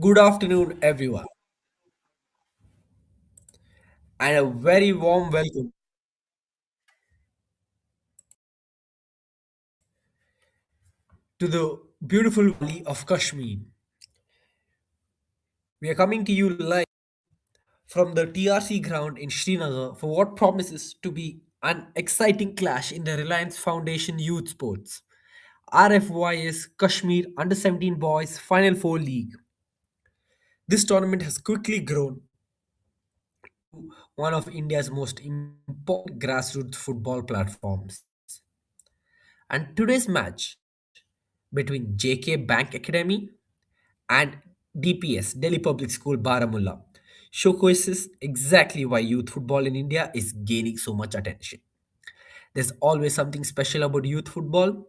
Good afternoon, everyone, and a very warm welcome to the beautiful valley of Kashmir. We are coming to you live from the TRC ground in Srinagar for what promises to be an exciting clash in the Reliance Foundation Youth Sports. RFYS Kashmir Under 17 Boys Final Four League. This tournament has quickly grown one of India's most important grassroots football platforms. And today's match between JK Bank Academy and DPS, Delhi Public School Baramulla, showcases exactly why youth football in India is gaining so much attention. There's always something special about youth football: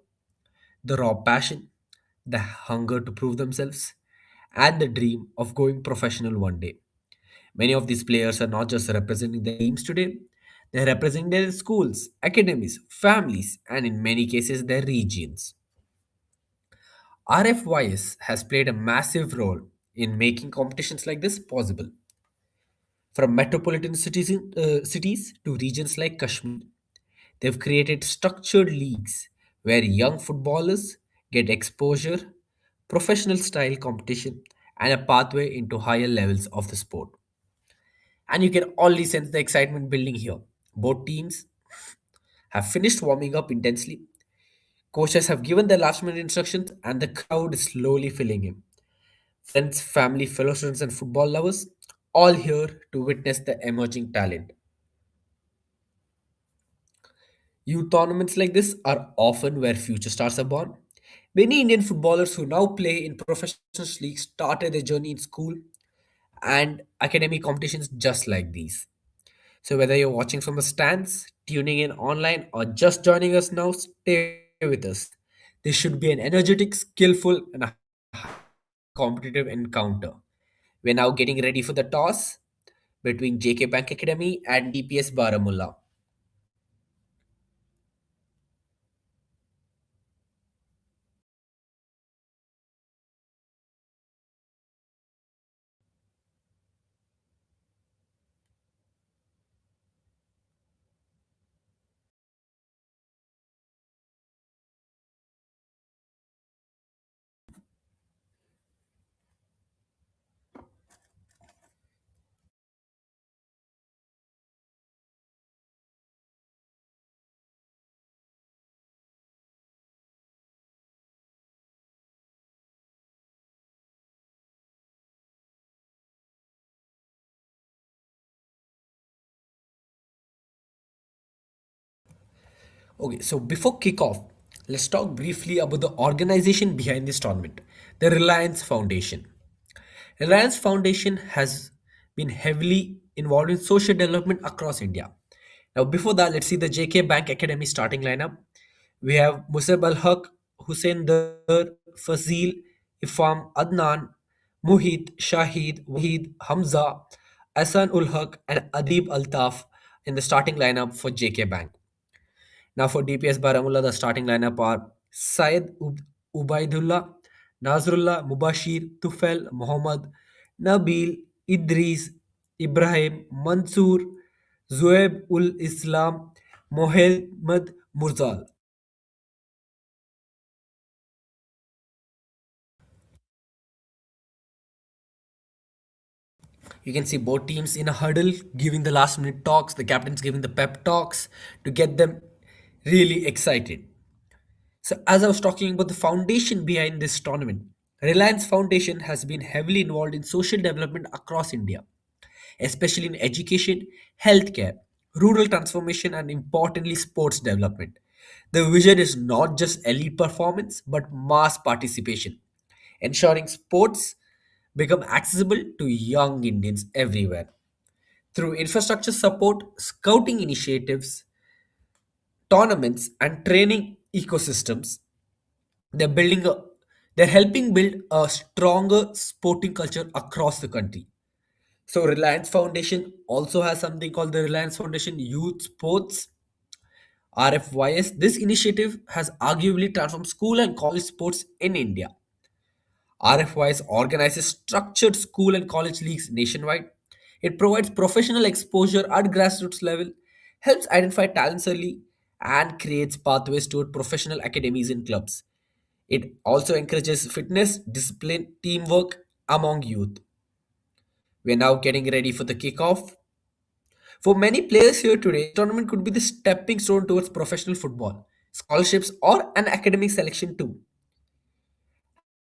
the raw passion, the hunger to prove themselves, and the dream of going professional one day. Many of these players are not just representing their teams today, they're representing their schools, academies, families, and in many cases, their regions. RFYS has played a massive role in making competitions like this possible. From metropolitan cities to regions like Kashmir, they've created structured leagues where young footballers get exposure, professional style competition, and a pathway into higher levels of the sport. And you can already sense the excitement building here. Both teams have finished warming up intensely. Coaches have given their last minute instructions, and the crowd is slowly filling in. Friends, family, fellow students, and football lovers, all here to witness the emerging talent. Youth tournaments like this are often where future stars are born. Many Indian footballers who now play in professional leagues started their journey in school and academic competitions just like these. So, whether you're watching from the stands, tuning in online, or just joining us now, stay with us. This should be an energetic, skillful, and a competitive encounter. We're now getting ready for the toss between JK Bank Academy and DPS Baramulla. Okay, so before kickoff, let's talk briefly about the organization behind this tournament, the Reliance Foundation. Reliance Foundation has been heavily involved in social development across India. Now, before that, let's see the JK Bank Academy starting lineup. We have Musab Al Haq, Hussein Dar, Fazil, Ifam, Adnan, Muhit, Shahid, Wahid, Hamza, Asan ul Haq, and Adib Altaf in the starting lineup for JK Bank. Now for DPS Baramulla, the starting lineup are Syed Ubaidullah, Nazrullah, Mubashir, Tufel, Muhammad, Nabil, Idris, Ibrahim, Mansoor, Zueb ul Islam, Mohammed Murzal. You can see both teams in a huddle giving the last minute talks, the captains giving the pep talks to get them really excited. So, as I was talking about the foundation behind this tournament, Reliance Foundation has been heavily involved in social development across India, especially in education, healthcare, rural transformation, and importantly, sports development. The vision is not just elite performance but mass participation, ensuring sports become accessible to young Indians everywhere. Through infrastructure support, scouting initiatives, tournaments, and training ecosystems, they're building a they're helping build a stronger sporting culture across the country. So Reliance Foundation also has something called the Reliance Foundation Youth Sports, RFYS. This initiative has arguably transformed school and college sports in India. RFYS organizes structured school and college leagues nationwide. It provides professional exposure at grassroots level, helps identify talents early, and creates pathways toward professional academies and clubs. It also encourages fitness, discipline, teamwork among youth. We're now getting ready for the kickoff. For many players here today, this tournament could be the stepping stone towards professional football, scholarships, or an academic selection too.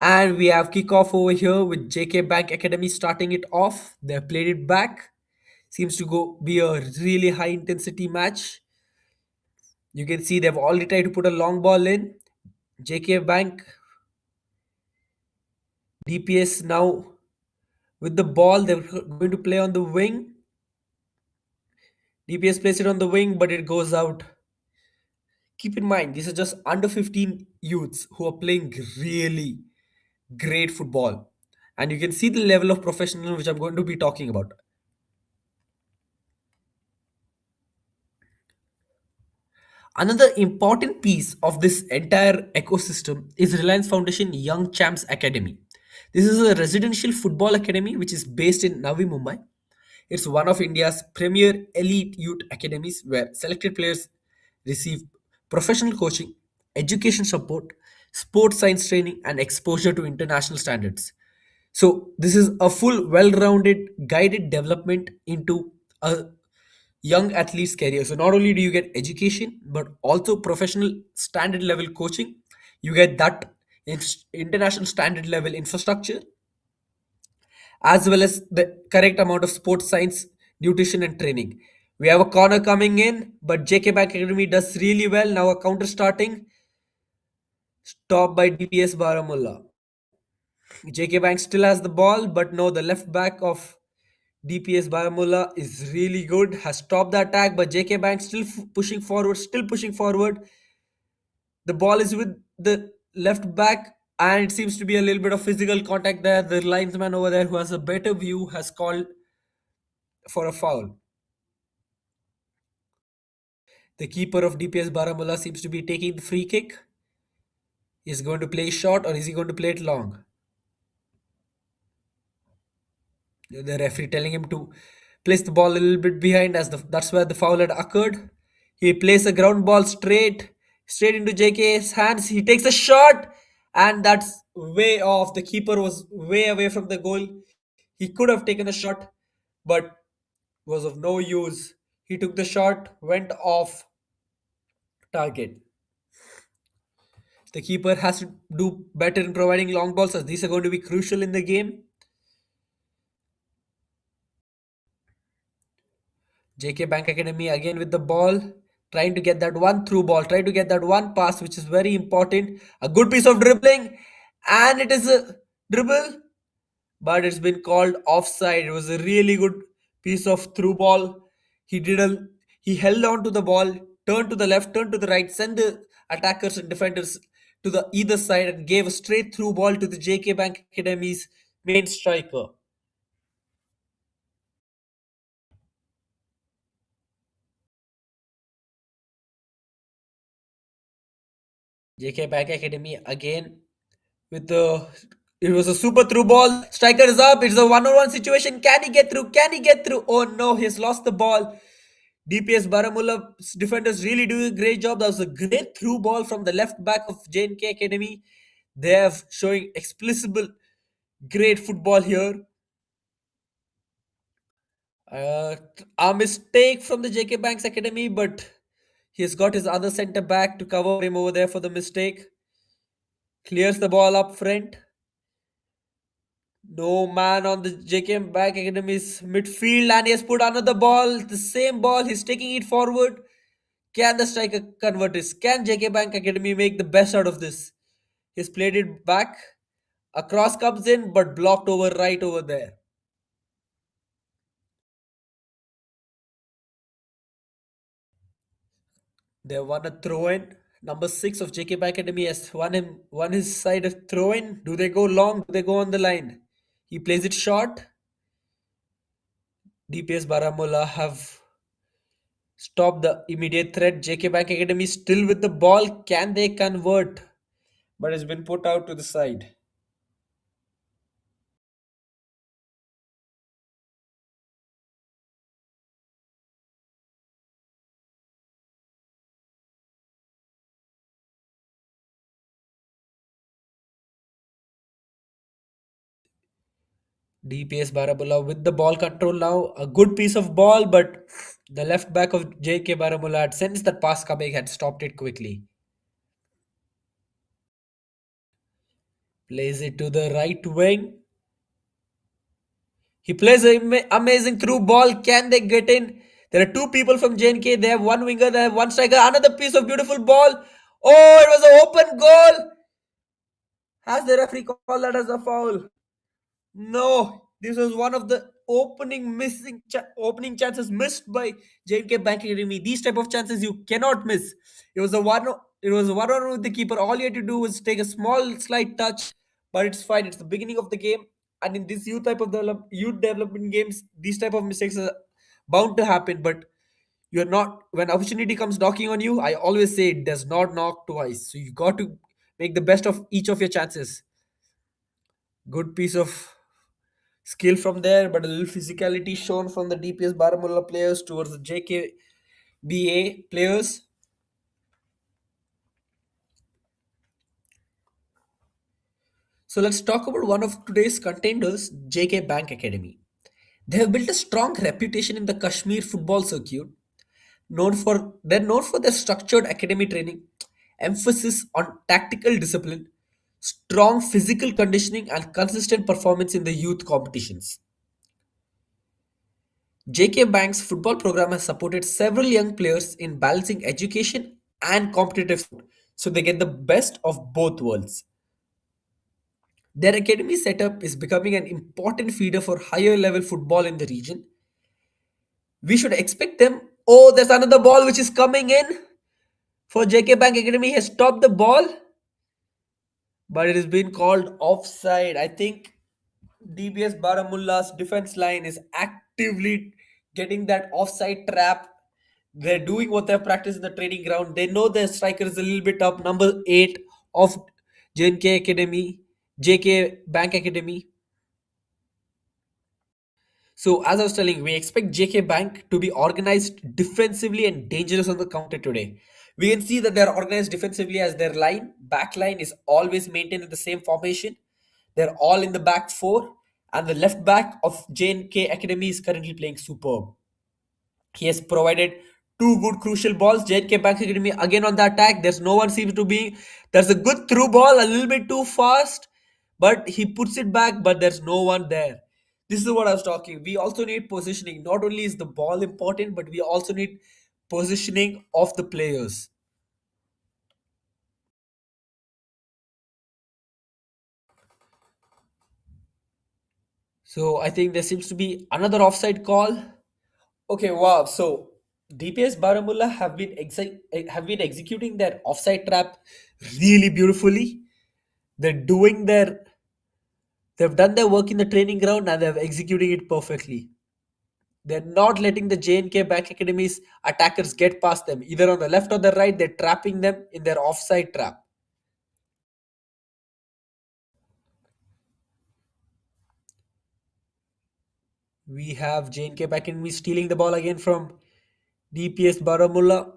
And we have kickoff over here with JK Bank Academy starting it off. They have played it back. Seems to go be a really high intensity match. You can see they've already tried to put a long ball in. JK Bank DPS now with the ball. They're going to play on the wing. DPS plays it on the wing, but it goes out. Keep in mind, these are just under 15 youths who are playing really great football. And you can see the level of professionalism which I'm going to be talking about. Another important piece of this entire ecosystem is Reliance Foundation Young Champs Academy. This is a residential football academy which is based in Navi Mumbai. It's one of India's premier elite youth academies where selected players receive professional coaching, education support, sports science training, and exposure to international standards. So, this is a full, well rounded, guided development into a young athlete's career. So, not only do you get education, but also professional standard level coaching, you get that international standard level infrastructure as well as the correct amount of sports science, nutrition, and training. We have a corner coming in, but JK Bank Academy does really well. Now a counter starting, stopped by DPS Baramulla. JK Bank still has the ball, but no, the left back of DPS Baramulla is really good, has stopped the attack, but JK Bank still pushing forward, still pushing forward. The ball is with the left back, and it seems to be a little bit of physical contact there. The linesman over there, who has a better view, has called for a foul. The keeper of DPS Baramulla seems to be taking the free kick. Is he going to play short or is he going to play it long? The referee telling him to place the ball a little bit behind as that's where the foul had occurred. He plays a ground ball straight into JK's hands. He takes a shot and that's way off. The keeper was way away from the goal. He could have taken the shot, but was of no use. He took the shot, went off target. The keeper has to do better in providing long balls as these are going to be crucial in the game. JK Bank Academy again with the ball, trying to get that one through ball, trying to get that one pass, which is very important. A good piece of dribbling, and it is a dribble, but it's been called offside. It was a really good piece of through ball. He did a he held on to the ball, turned to the left, turned to the right, sent the attackers and defenders to the either side, and gave a straight through ball to the JK Bank Academy's main striker. JK Bank Academy again with the it was a super through ball. Striker is up. It's a one-on-one situation. Can he get through? Can he get through? Oh no, he's lost the ball. DPS Baramulla defenders really doing a great job. That was a great through ball from the left back of JNK Academy. They are showing explicit great football here. Uh, a mistake from the JK Banks Academy, but he's got his other centre back to cover him over there for the mistake. Clears the ball up front. No man on the JKM Bank Academy's midfield, and he has put another ball, the same ball. He's taking it forward. Can the striker convert this? Can JK Bank Academy make the best out of this? He's played it back. A cross comes in, but blocked over right over there. They won a throw in. Number 6 of JK Bank Academy has won his side a throw in. Do they go long? Do they go on the line? He plays it short. DPS Baramulla have stop the immediate threat. JK Bank Academy still with the ball. Can they convert? But it's been put out to the side. DPS Baramulla with the ball control now. A good piece of ball, but the left back of JK Baramulla had sensed that pass coming, had stopped it quickly. Plays it to the right wing. He plays an amazing through ball. Can they get in? There are two people from JNK. They have one winger, they have one striker. Another piece of beautiful ball. Oh, it was an open goal. Has the referee called that as a foul? No, this was one of the opening chances missed by JNK Bank Academy. These type of chances you cannot miss. It was a one. It was a one-on with the keeper. All you had to do was take a small slight touch, but it's fine. It's the beginning of the game, and in this youth development games, these type of mistakes are bound to happen. But you're not when opportunity comes knocking on you. I always say it does not knock twice. So you got to make the best of each of your chances. Good piece of skill from there, but a little physicality shown from the DPS Baramulla players towards the JKBA players. So let's talk about one of today's contenders, JK Bank Academy. They have built a strong reputation in the Kashmir football circuit. They're known for their structured academy training, emphasis on tactical discipline, strong physical conditioning, and consistent performance in the youth competitions. JK Bank's football program has supported several young players in balancing education and competitive sport, so they get the best of both worlds. Their academy setup is becoming an important feeder for higher level football in the region. We should expect them. Oh, there's another ball which is coming in for JK Bank Academy. He has stopped the ball, but it has been called offside. I think DBS Baramulla's defense line is actively getting that offside trap. They're doing what they've practiced in the training ground. They know their striker is a little bit up, number 8 of JNK Academy, JK Bank Academy. So, as I was telling, we expect JK Bank to be organized defensively and dangerous on the counter today. We can see that they're organized defensively as their back line is always maintained in the same formation. They're all in the back four, and the left back of JNK Academy is currently playing superb. He has provided two good crucial balls. JNK Bank Academy again on the attack. There's no one seems to be. There's a good through ball, a little bit too fast, but he puts it back, but there's no one there. This is what I was talking. We also need positioning. Not only is the ball important, but we also need positioning of the players. So I think there seems to be another offside call. Okay, wow. So DPS Baramulla have been executing their offside trap really beautifully. They're doing their they've done their work in the training ground and they're executing it perfectly. They're not letting the JNK Bank Academy's attackers get past them. Either on the left or the right, they're trapping them in their offside trap. We have JNK Bank Academy stealing the ball again from DPS Baramulla.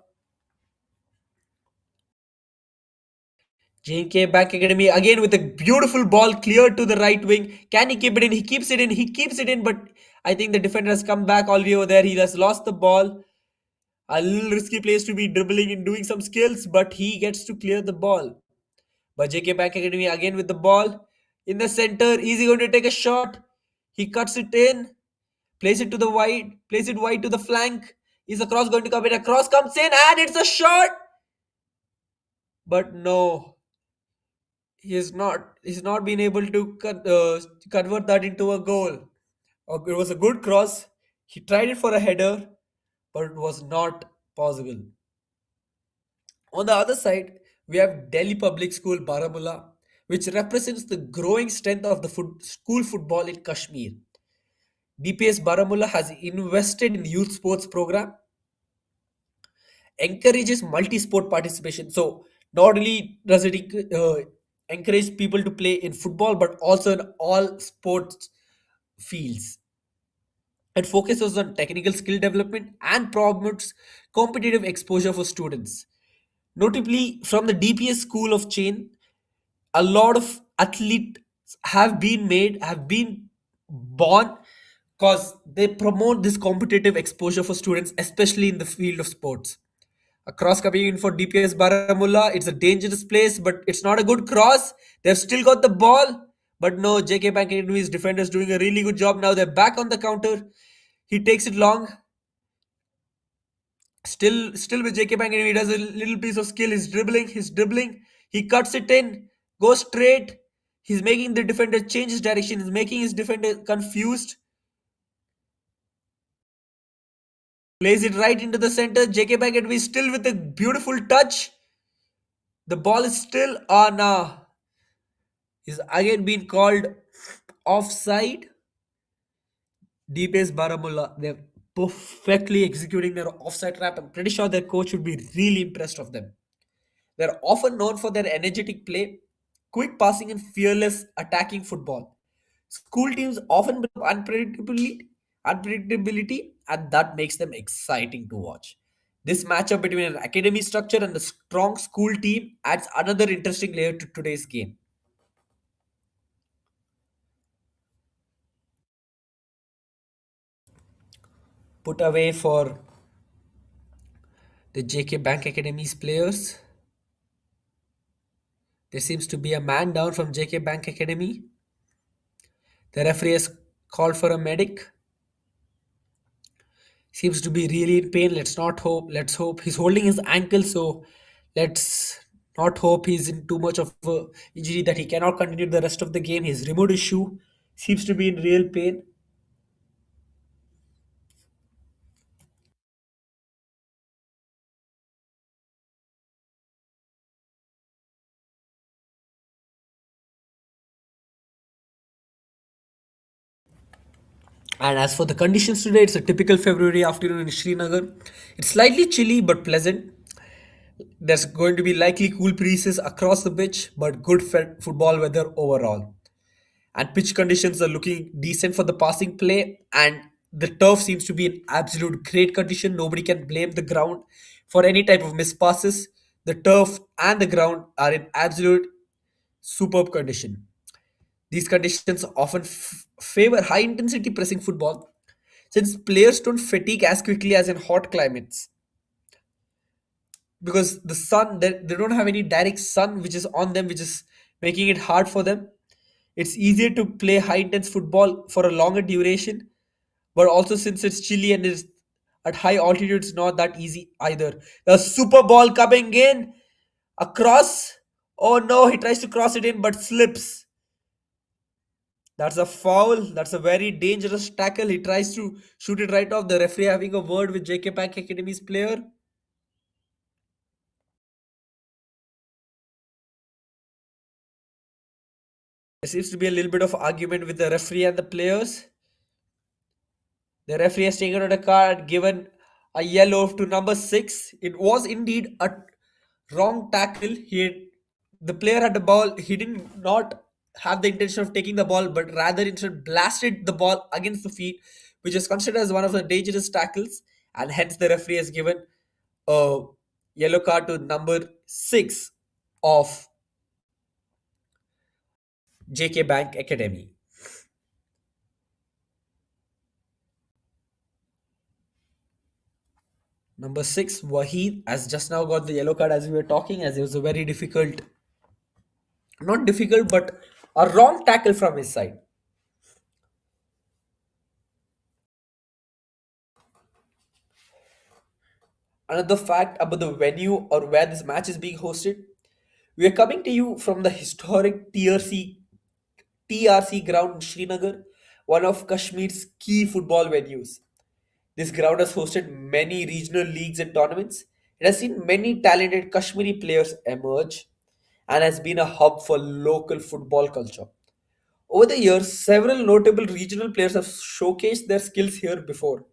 JK Bank Academy again with a beautiful ball cleared to the right wing. Can he keep it in? He keeps it in. He keeps it in, but I think the defender has come back all the way over there. He has lost the ball. A little risky place to be dribbling and doing some skills, but he gets to clear the ball. But JK Bank Academy again with the ball in the center. Is he going to take a shot? He cuts it in, plays it to the wide, plays it wide to the flank. Is the cross going to come in? A cross comes in and it's a shot. But no, he's not been able to convert that into a goal. It was a good cross. He tried it for a header, but it was not possible. On the other side, we have Delhi Public School Baramulla, which represents the growing strength of the school football in Kashmir. DPS Baramulla has invested in youth sports program, encourages multi-sport participation. So not only does it encourage people to play in football, but also in all sports fields. It focuses on technical skill development and promotes competitive exposure for students. Notably, from the DPS school of chain, a lot of athletes have been born because they promote this competitive exposure for students, especially in the field of sports. A cross coming in for DPS Baramulla, it's a dangerous place, but it's not a good cross. They've still got the ball, but no, JK Bank Academy's defenders doing a really good job. Now they're back on the counter. He takes it long. Still with JK Bank Academy, he does a little piece of skill. He's dribbling. He cuts it in, goes straight. He's making the defender change his direction. He's making his defender confused. Plays it right into the center. JK Bank Academy still with a beautiful touch. The ball is still on. Is again being called offside. DPS Baramulla, they're perfectly executing their offside trap. I'm pretty sure their coach would be really impressed of them. They're often known for their energetic play, quick passing, and fearless attacking football. School teams often bring unpredictability, and that makes them exciting to watch. This matchup between an academy structure and a strong school team adds another interesting layer to today's game. Put away for the JK Bank Academy's players. There seems to be a man down from JK Bank Academy. The referee has called for a medic. Seems to be really in pain. Let's not hope. Let's hope he's holding his ankle, so let's not hope he's in too much of a injury that he cannot continue the rest of the game. He's removed his shoe. Seems to be in real pain. And as for the conditions today, it's a typical February afternoon in Srinagar. It's slightly chilly but pleasant. There's going to be likely cool breezes across the pitch, but good football weather overall. And pitch conditions are looking decent for the passing play, and the turf seems to be in absolute great condition. Nobody can blame the ground for any type of missed passes. The turf and the ground are in absolute superb condition. These conditions often favor high intensity pressing football since players don't fatigue as quickly as in hot climates, because the sun, they don't have any direct sun which is on them, which is making it hard for them. It's easier to play high intense football for a longer duration, but also since it's chilly and is at high altitude, it's not that easy either. The super ball coming in across. Oh no, he tries to cross it in but slips. That's a foul. That's a very dangerous tackle. He tries to shoot it right off. The referee having a word with JK Bank Academy's player. There seems to be a little bit of argument with the referee and the players. The referee has taken out a card, given a yellow to number 6. It was indeed a wrong tackle. The player had the ball. He did not have the intention of taking the ball, but rather instead blasted the ball against the feet, which is considered as one of the dangerous tackles, and hence the referee has given a yellow card to number 6 of JK Bank Academy. Number 6, Wahid, has just now got the yellow card as we were talking, as it was a very difficult, not difficult, but a wrong tackle from his side. Another fact about the venue or where this match is being hosted, we are coming to you from the historic TRC ground in Srinagar, one of Kashmir's key football venues. This ground has hosted many regional leagues and tournaments. It has seen many talented Kashmiri players emerge and has been a hub for local football culture. Over the years, several notable regional players have showcased their skills here before,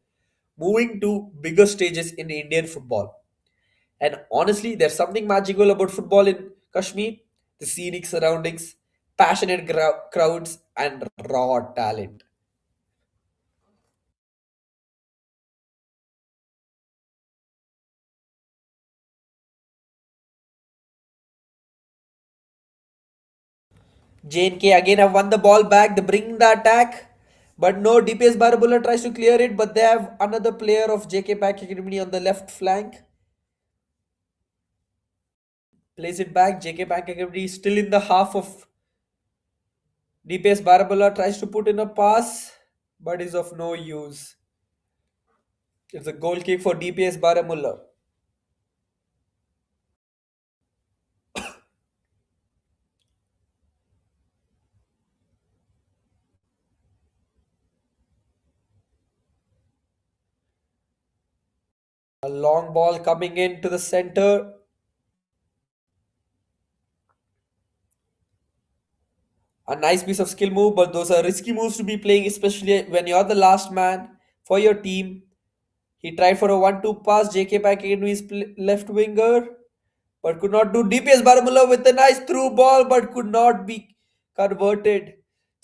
moving to bigger stages in Indian football. And honestly, there's something magical about football in Kashmir: the scenic surroundings, passionate crowds, and raw talent. J&K again have won the ball back. They bring the attack. But no, DPS Baramulla tries to clear it, but they have another player of JK Back Academy on the left flank. Plays it back. JK Bank Academy is still in the half of DPS Baramulla. Tries to put in a pass, but is of no use. It's a goal kick for DPS Baramulla. A long ball coming in to the center. A nice piece of skill move, but those are risky moves to be playing, especially when you're the last man for your team. He tried for a 1-2 pass. JK back in his left winger, but could not do. DPS Baramulla with a nice through ball, but could not be converted.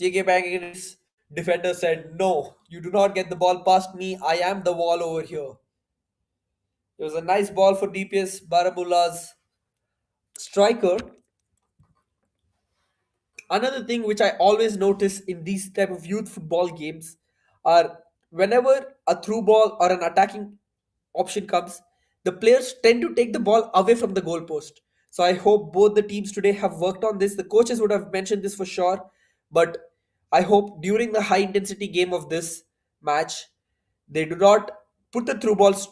JK back in his defender said, "No, you do not get the ball past me. I am the wall over here." It was a nice ball for DPS Baramulla's striker. Another thing which I always notice in these type of youth football games are whenever a through ball or an attacking option comes, the players tend to take the ball away from the goalpost. So I hope both the teams today have worked on this. The coaches would have mentioned this for sure, but I hope during the high intensity game of this match, they do not put the through balls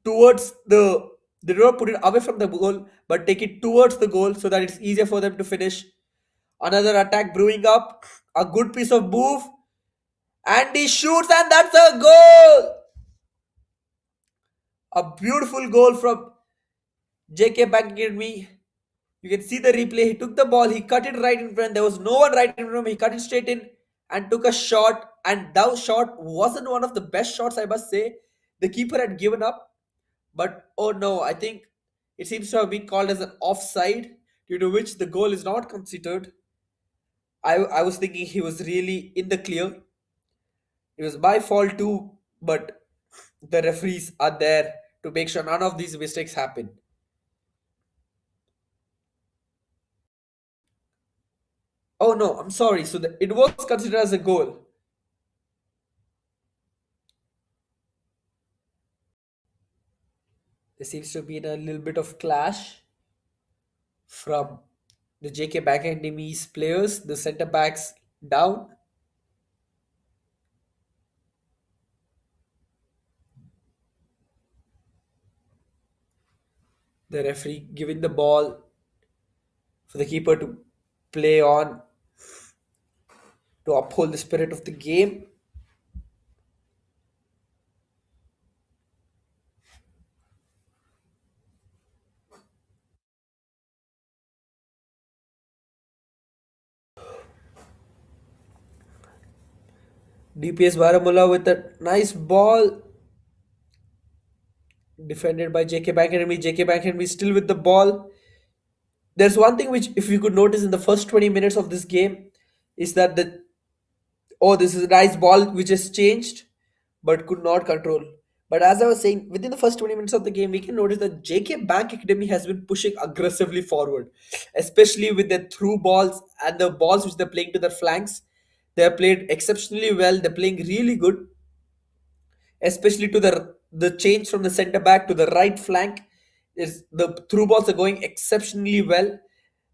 towards the they do not put it away from the goal, but take it towards the goal so that it's easier for them to finish. Another attack brewing up. A good piece of move. And he shoots, and that's a goal! A beautiful goal from JK back against me. You can see the replay. He took the ball, he cut it right in front. There was no one right in front of him. He cut it straight in and took a shot. And that shot wasn't one of the best shots, I must say. The keeper had given up. But oh no, I think it seems to have been called as an offside, due to which the goal is not considered. I was thinking he was really in the clear. It was my fault too, but the referees are there to make sure none of these mistakes happen. Oh no, I'm sorry. So it was considered as a goal. There seems to be a little bit of clash from the JK back enemies players, the centre backs down. The referee giving the ball for the keeper to play on to uphold the spirit of the game. DPS Baramulla with a nice ball defended by JK Bank Enemy. JK Bank Enemy still with the ball. There's one thing which, if you could notice in the first 20 minutes of this game, is that this is a nice ball which has changed but could not control. But as I was saying, within the first 20 minutes of the game, we can notice that JK Bank Academy has been pushing aggressively forward, especially with their through balls and the balls which they're playing to their flanks. They have played exceptionally well. They're playing really good, especially to the change from the center back to the right flank. Is the through balls are going exceptionally well.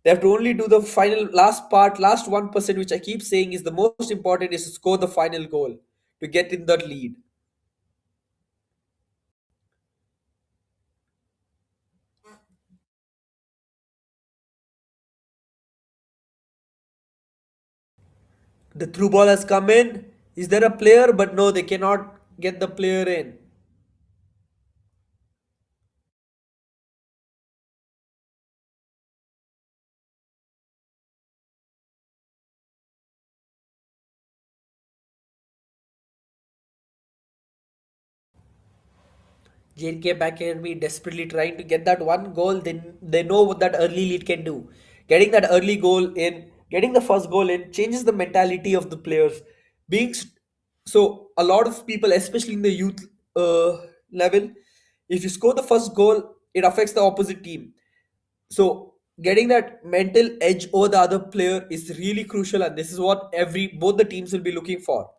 They have to only do the final last part, last 1%, which I keep saying is the most important, is to score the final goal to get in the lead. The through ball has come in. Is there a player? But no, they cannot get the player in. JK back Academy desperately trying to get that one goal. They know what that early lead can do. Getting that early goal in, getting the first goal in, changes the mentality of the players. Being so, a lot of people, especially in the youth level, if you score the first goal, it affects the opposite team. So getting that mental edge over the other player is really crucial, and this is what every both the teams will be looking for.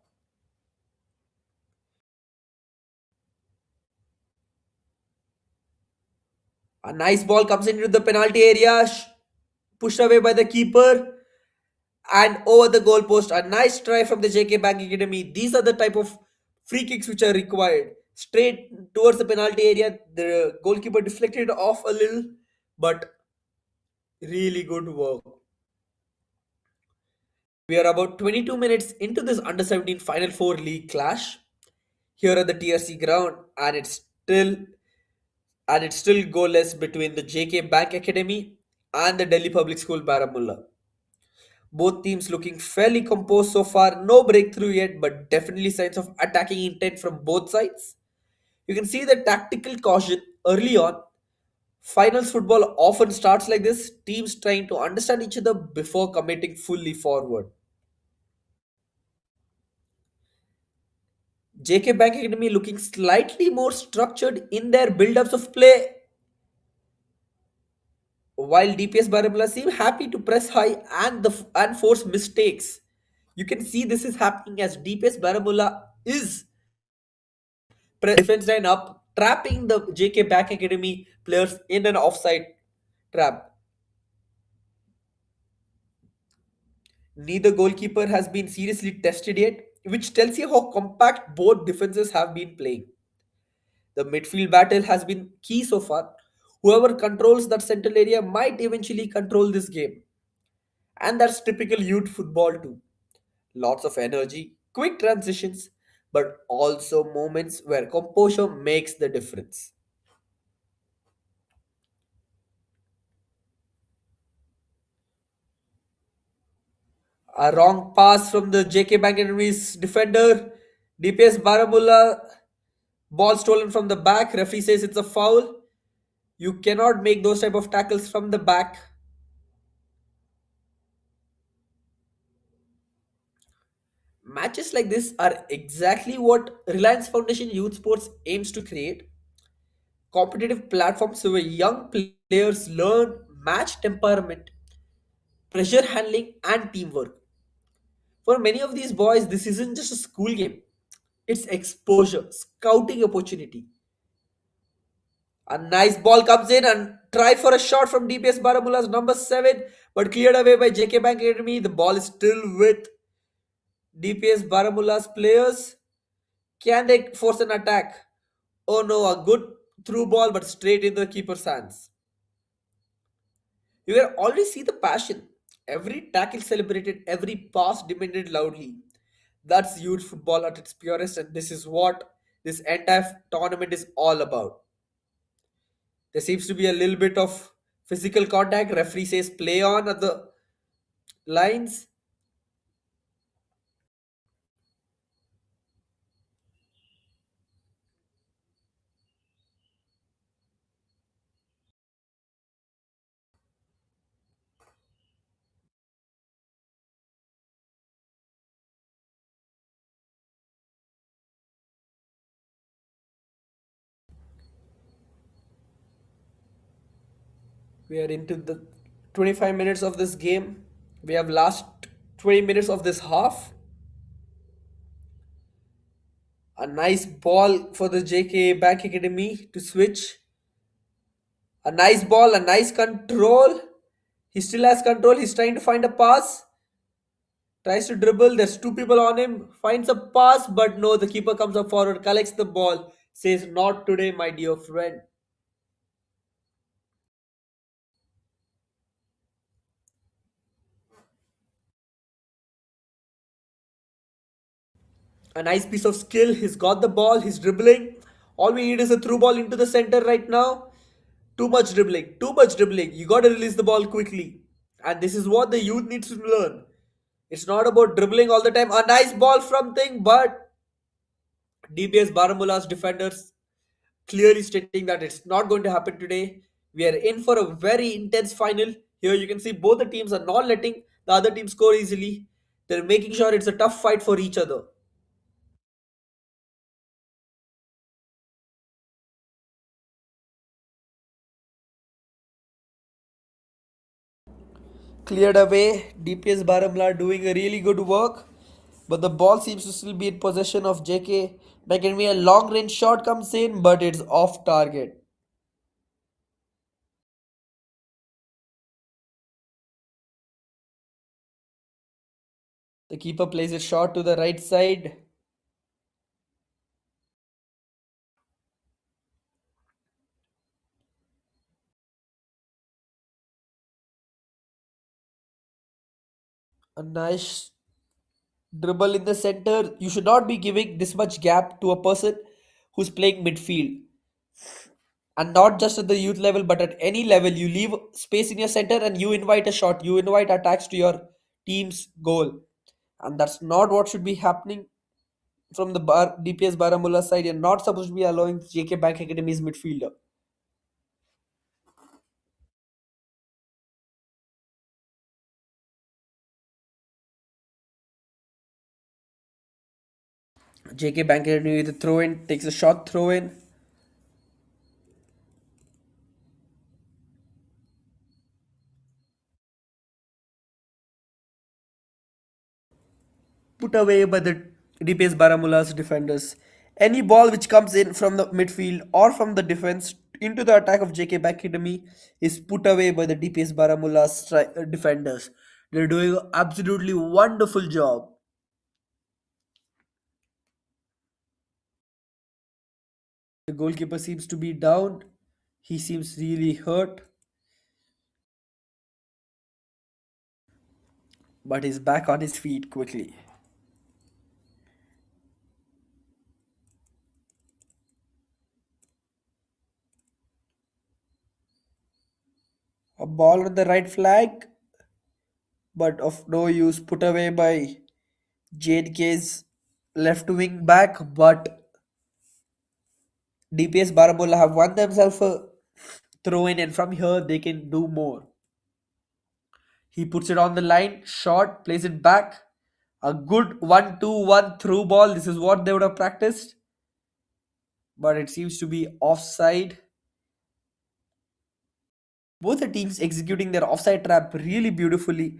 A nice ball comes into the penalty area, pushed away by the keeper and over the goalpost. A nice try from the JK Bank Academy. These are the type of free kicks which are required. Straight towards the penalty area, the goalkeeper deflected off a little, but really good work. We are about 22 minutes into this under 17 Final Four league clash here at the TRC ground, and it's still goalless between the JK Bank Academy and the Delhi Public School Baramulla. Both teams looking fairly composed so far, no breakthrough yet, but definitely signs of attacking intent from both sides. You can see the tactical caution early on. Finals football often starts like this, teams trying to understand each other before committing fully forward. JK Bank Academy looking slightly more structured in their build-ups of play, while DPS Baramulla seem happy to press high and force mistakes. You can see this is happening as DPS Baramulla is defense line up, trapping the JK Bank Academy players in an offside trap. Neither goalkeeper has been seriously tested yet, which tells you how compact both defenses have been playing. The midfield battle has been key so far. Whoever controls that central area might eventually control this game. And that's typical youth football too. Lots of energy, quick transitions, but also moments where composure makes the difference. A wrong pass from the JK Bank Academy's defender. DPS Baramulla, ball stolen from the back. Referee says it's a foul. You cannot make those type of tackles from the back. Matches like this are exactly what Reliance Foundation Youth Sports aims to create. Competitive platforms where young players learn match temperament, pressure handling, and teamwork. For many of these boys, this isn't just a school game, it's exposure, scouting opportunity. A nice ball comes in and try for a shot from DPS Baramulla's number 7, but cleared away by JK Bank Academy. The ball is still with DPS Baramulla's players. Can they force an attack? Oh no, a good through ball, but straight in the keeper's hands. You can already see the passion. Every tackle celebrated, every pass demanded loudly. That's youth football at its purest, and this is what this entire tournament is all about. There seems to be a little bit of physical contact. Referee says play on at the lines. We are into the 25 minutes of this game. We have last 20 minutes of this half. A nice ball for the JK Bank Academy to switch. A nice ball, a nice control. He still has control. He's trying to find a pass. Tries to dribble. There's two people on him. Finds a pass, but no, the keeper comes up forward, collects the ball. Says, not today, my dear friend. A nice piece of skill. He's got the ball. He's dribbling. All we need is a through ball into the center right now. Too much dribbling. Too much dribbling. You got to release the ball quickly. And this is what the youth needs to learn. It's not about dribbling all the time. A nice ball from thing, but DPS Baramulla's defenders clearly stating that it's not going to happen today. We are in for a very intense final. Here you can see both the teams are not letting the other team score easily. They're making sure it's a tough fight for each other. Cleared away. DPS Baramulla doing a really good work. But the ball seems to still be in possession of JK. Back and me a long range shot comes in, but it's off target. The keeper plays a shot to the right side. A nice dribble in the center. You should not be giving this much gap to a person who's playing midfield. And not just at the youth level, but at any level. You leave space in your center and you invite a shot. You invite attacks to your team's goal. And that's not what should be happening from the DPS Baramulla side. You're not supposed to be allowing JK Bank Academy's midfielder. JK Bank Academy with a throw in, takes a shot throw in. Put away by the DPS Baramulla's defenders. Any ball which comes in from the midfield or from the defense into the attack of JK Academy is put away by the DPS Baramulla's defenders. They're doing an absolutely wonderful job. The goalkeeper seems to be down. He seems really hurt, but he's back on his feet quickly. A ball on the right flag, but of no use, put away by JK's left wing back, but DPS Baramulla have won themselves a throw in, and from here they can do more. He puts it on the line, short, plays it back. A good 1-2-1 through ball. This is what they would have practiced, but it seems to be offside. Both the teams executing their offside trap really beautifully.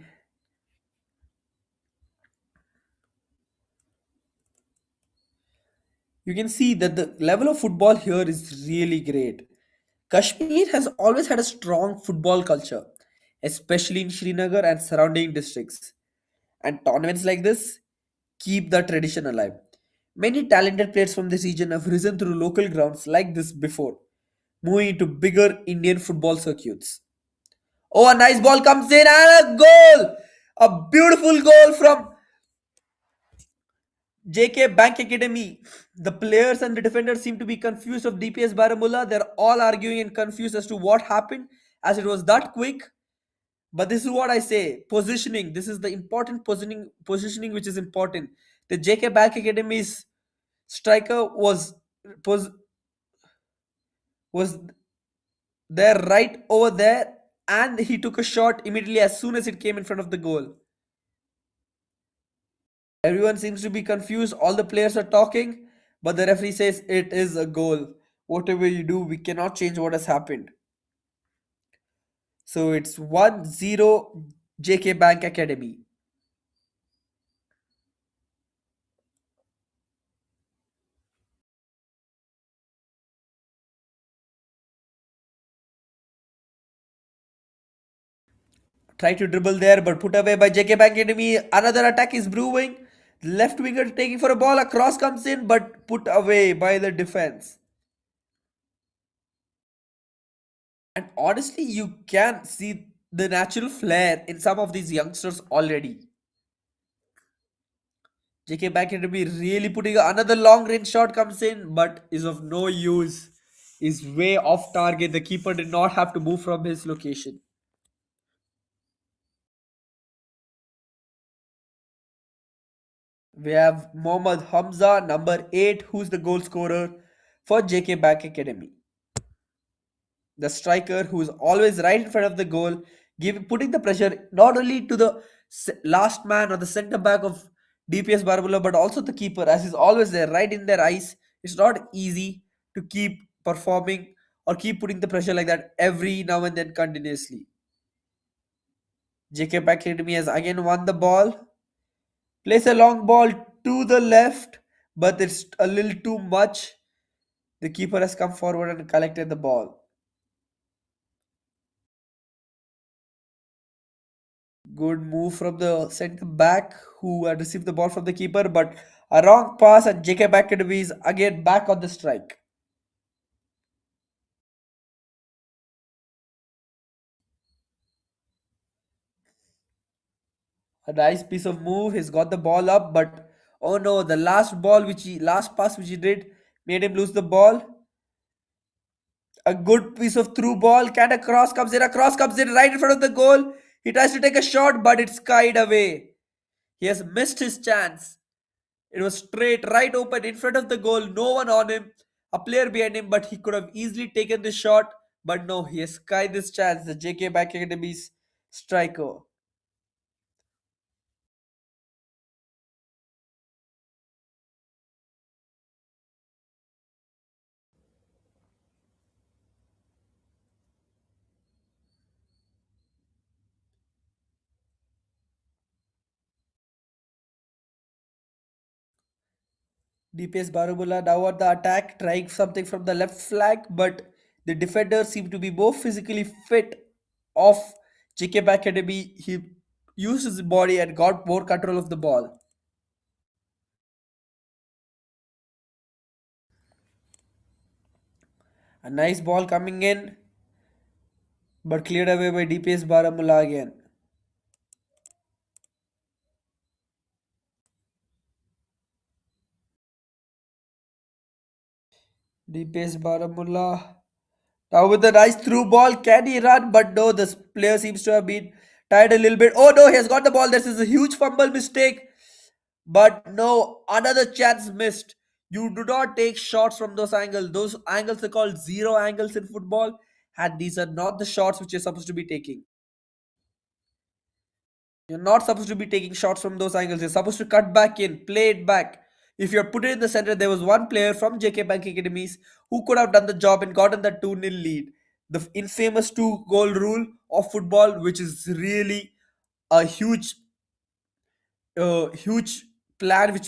You can see that the level of football here is really great. Kashmir has always had a strong football culture, especially in Srinagar and surrounding districts. And tournaments like this keep the tradition alive. Many talented players from this region have risen through local grounds like this before, moving into bigger Indian football circuits. Oh, a nice ball comes in and a goal! A beautiful goal from JK Bank Academy. The players and the defenders seem to be confused of DPS Baramulla. They're all arguing and confused as to what happened as it was that quick. But this is what I say. Positioning. This is the important positioning which is important. The JK Bank Academy's striker was was there right over there and he took a shot immediately as soon as it came in front of the goal. Everyone seems to be confused. All the players are talking, but the referee says it is a goal. Whatever you do, we cannot change what has happened. So it's 1-0 JK Bank Academy. Try to dribble there, but put away by JK Bank Academy. Another attack is brewing. Left winger taking for a ball. A cross comes in, but put away by the defense. And honestly, you can see the natural flair in some of these youngsters already. JK back to be really putting another long range shot comes in, but is of no use. Is way off target. The keeper did not have to move from his location. We have Mohammad Hamza, number 8, who's the goal scorer for JK Bank Academy. The striker who is always right in front of the goal, putting the pressure not only to the last man or the center back of DPS Barbula, but also the keeper, as he's always there, right in their eyes. It's not easy to keep performing or keep putting the pressure like that every now and then continuously. JK Academy has again won the ball. Plays a long ball to the left, but it's a little too much. The keeper has come forward and collected the ball. Good move from the centre back who had received the ball from the keeper, but a wrong pass and JK Academy is again back on the strike. A nice piece of move. He's got the ball up, but oh no, the last pass which he did made him lose the ball. A good piece of through ball. Can a cross comes in? A cross comes in right in front of the goal. He tries to take a shot, but it's skied away. He has missed his chance. It was straight, right open in front of the goal. No one on him. A player behind him, but he could have easily taken the shot. But no, he has skied this chance. The JK Back Academy's striker. DPS Baramulla now on the attack, trying something from the left flank, but the defenders seem to be more physically fit of JK Academy. He used his body and got more control of the ball. A nice ball coming in, but cleared away by DPS Baramulla again. DPS Baramulla. Now with the nice through ball, can he run? But no, this player seems to have been tired a little bit. Oh no, he has got the ball. This is a huge fumble mistake. But no, another chance missed. You do not take shots from those angles. Those angles are called zero angles in football, and these are not the shots which you're supposed to be taking. You're not supposed to be taking shots from those angles. You're supposed to cut back in, play it back. If you're put it in the center, there was one player from JK Bank Academies who could have done the job and gotten the 2-0 lead. The infamous two goal rule of football, which is really a huge plan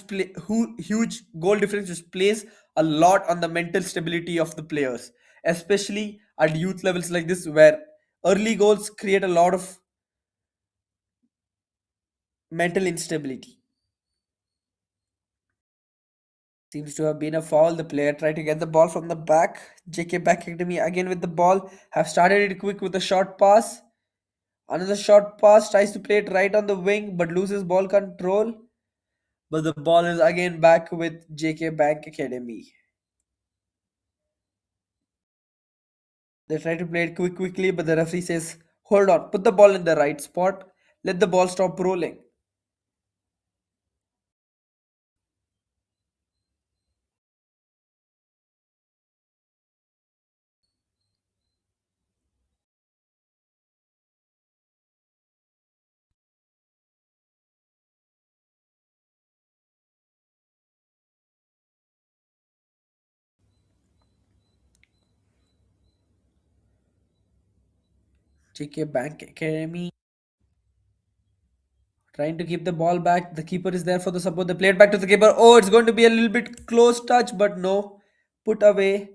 huge goal difference which plays a lot on the mental stability of the players, especially at youth levels like this where early goals create a lot of mental instability. Seems to have been a foul. The player tried to get the ball from the back. JK Back Academy again with the ball. Have started it quick with a short pass. Another short pass. Tries to play it right on the wing but loses ball control. But the ball is again back with JK Bank Academy. They try to play it quickly, but the referee says, hold on, put the ball in the right spot. Let the ball stop rolling. JK Bank Academy trying to keep the ball back. The keeper is there for the support. They play it back to the keeper. Oh, it's going to be a little bit close touch, but no. Put away.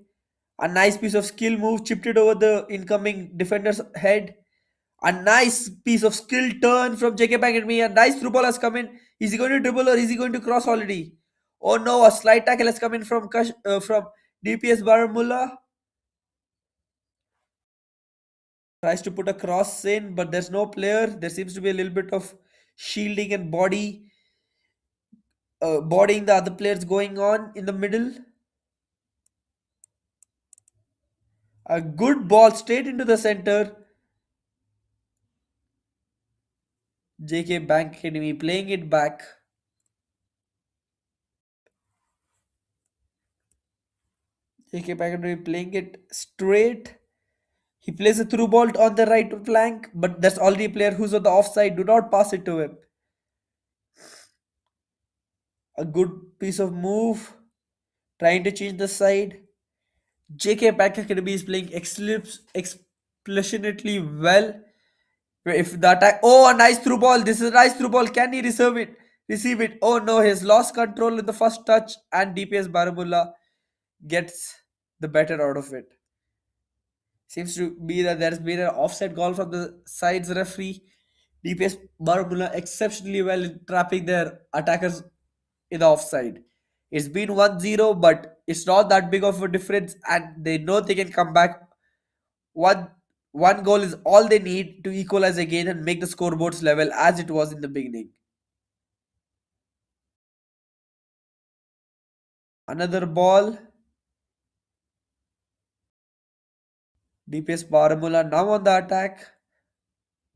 A nice piece of skill move, chipped it over the incoming defender's head. A nice piece of skill turn from JK Bank Academy. A nice through ball has come in. Is he going to dribble or is he going to cross already? Oh no, a slight tackle has come in from from DPS Baramulla. Tries to put a cross in, but there's no player. There seems to be a little bit of shielding and bodying the other players going on in the middle. A good ball straight into the center. JK Bank Academy playing it back. JK Bank Academy playing it straight. He plays a through ball on the right flank, but there's already a player who's on the offside. Do not pass it to him. A good piece of move. Trying to change the side. JK Bank Academy is playing explicitly well. If the attack, oh, a nice through ball. This is a nice through ball. Can he receive it? Receive it. Oh no, he's lost control in the first touch, and DPS Baramulla gets the better out of it. Seems to be that there's been an offside goal from the sides referee. DPS Baramulla exceptionally well in trapping their attackers in the offside. It's been 1-0, but it's not that big of a difference, and they know they can come back. One one goal is all they need to equalize again and make the scoreboards level as it was in the beginning. Another ball. DPS Baramulla now on the attack.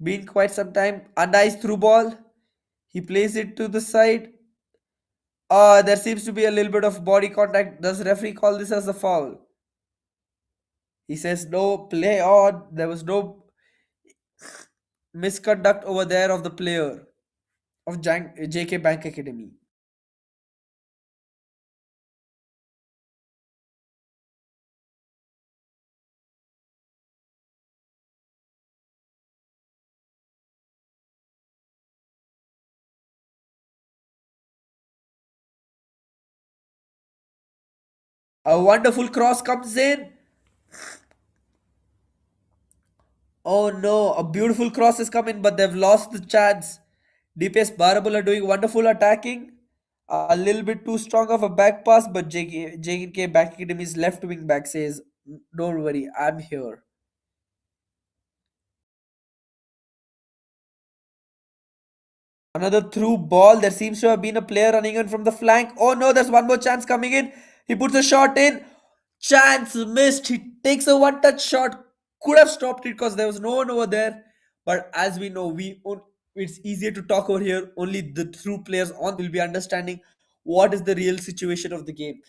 Been quite some time. A nice through ball. He plays it to the side. There seems to be a little bit of body contact. Does referee call this as a foul? He says no, play on. There was no misconduct over there of the player of JK Bank Academy. A wonderful cross comes in. Oh no, a beautiful cross is coming, but they've lost the chance. DPS Barabulla doing wonderful attacking. A little bit too strong of a back pass, but JK Back Academy's left wing back says, don't worry, I'm here. Another through ball. There seems to have been a player running in from the flank. Oh no, there's one more chance coming in. He puts a shot in. Chance missed. He takes a one touch shot. Could have stopped it because there was no one over there. But as we know, it's easier to talk over here. Only the true players on will be understanding what is the real situation of the game.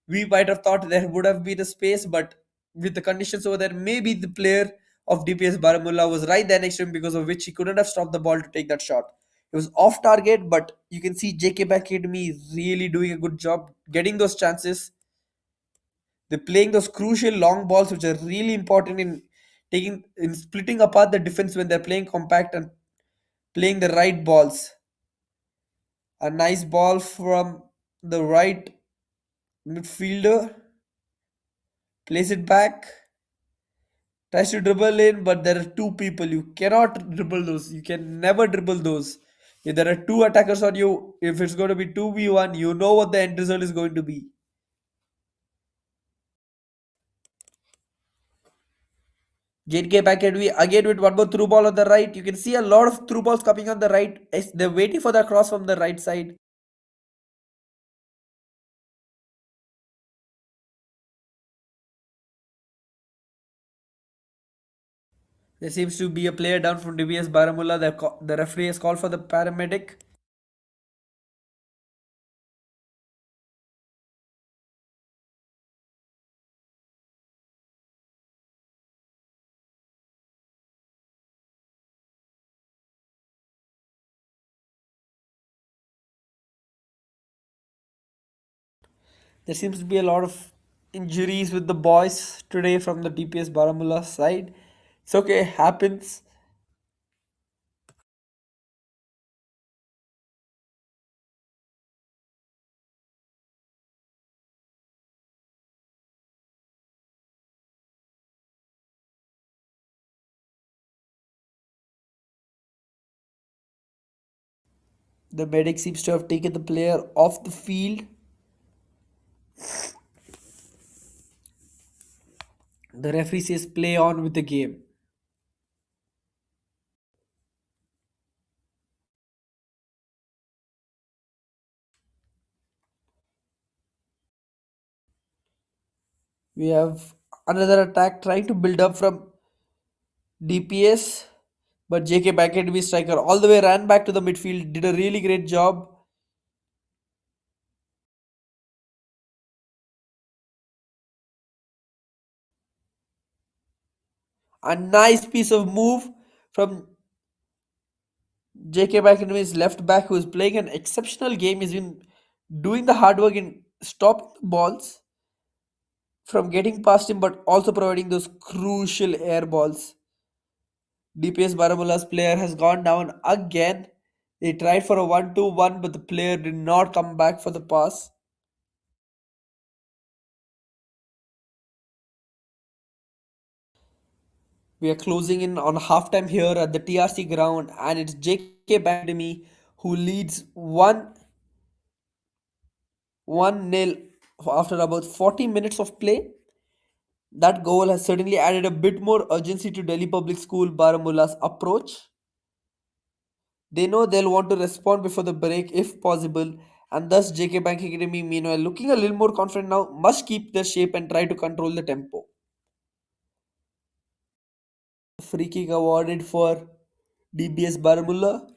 We might have thought there would have been a space, but with the conditions over there, maybe the player of DPS Baramulla was right there next to him, because of which he couldn't have stopped the ball to take that shot. It was off target, but you can see JK Academy is really doing a good job getting those chances. They're playing those crucial long balls, which are really important in splitting apart the defense when they're playing compact and playing the right balls. A nice ball from the right midfielder, plays it back, tries to dribble in, but there are two people. You cannot dribble those. You can never dribble those. If there are two attackers on you, if it's going to be 2v1, you know what the end result is going to be. JK Academy again with one more through ball on the right. You can see a lot of through balls coming on the right. They're waiting for the cross from the right side. There seems to be a player down from DBS Baramulla. The referee has called for the paramedic. There seems to be a lot of injuries with the boys today from the DPS Baramulla side. It's okay, happens. The medic seems to have taken the player off the field. The referee says play on with the game. We have another attack trying to build up from DPS, but JK Academy striker all the way ran back to the midfield, did a really great job. A nice piece of move from JK Academy's left back, who is playing an exceptional game. He's been doing the hard work in stopping the balls from getting past him, but also providing those crucial air balls. DPS Baramulla's player has gone down again. They tried for a 1-2-1, but the player did not come back for the pass. We are closing in on halftime here at the TRC ground, and it's JK Academy who leads 1 nil after about 40 minutes of play. That goal has certainly added a bit more urgency to Delhi Public School Baramulla's approach. They know they'll want to respond before the break if possible, and thus JK Bank Academy, meanwhile, looking a little more confident now, must keep their shape and try to control the tempo. Free kick awarded for DBS Baramulla.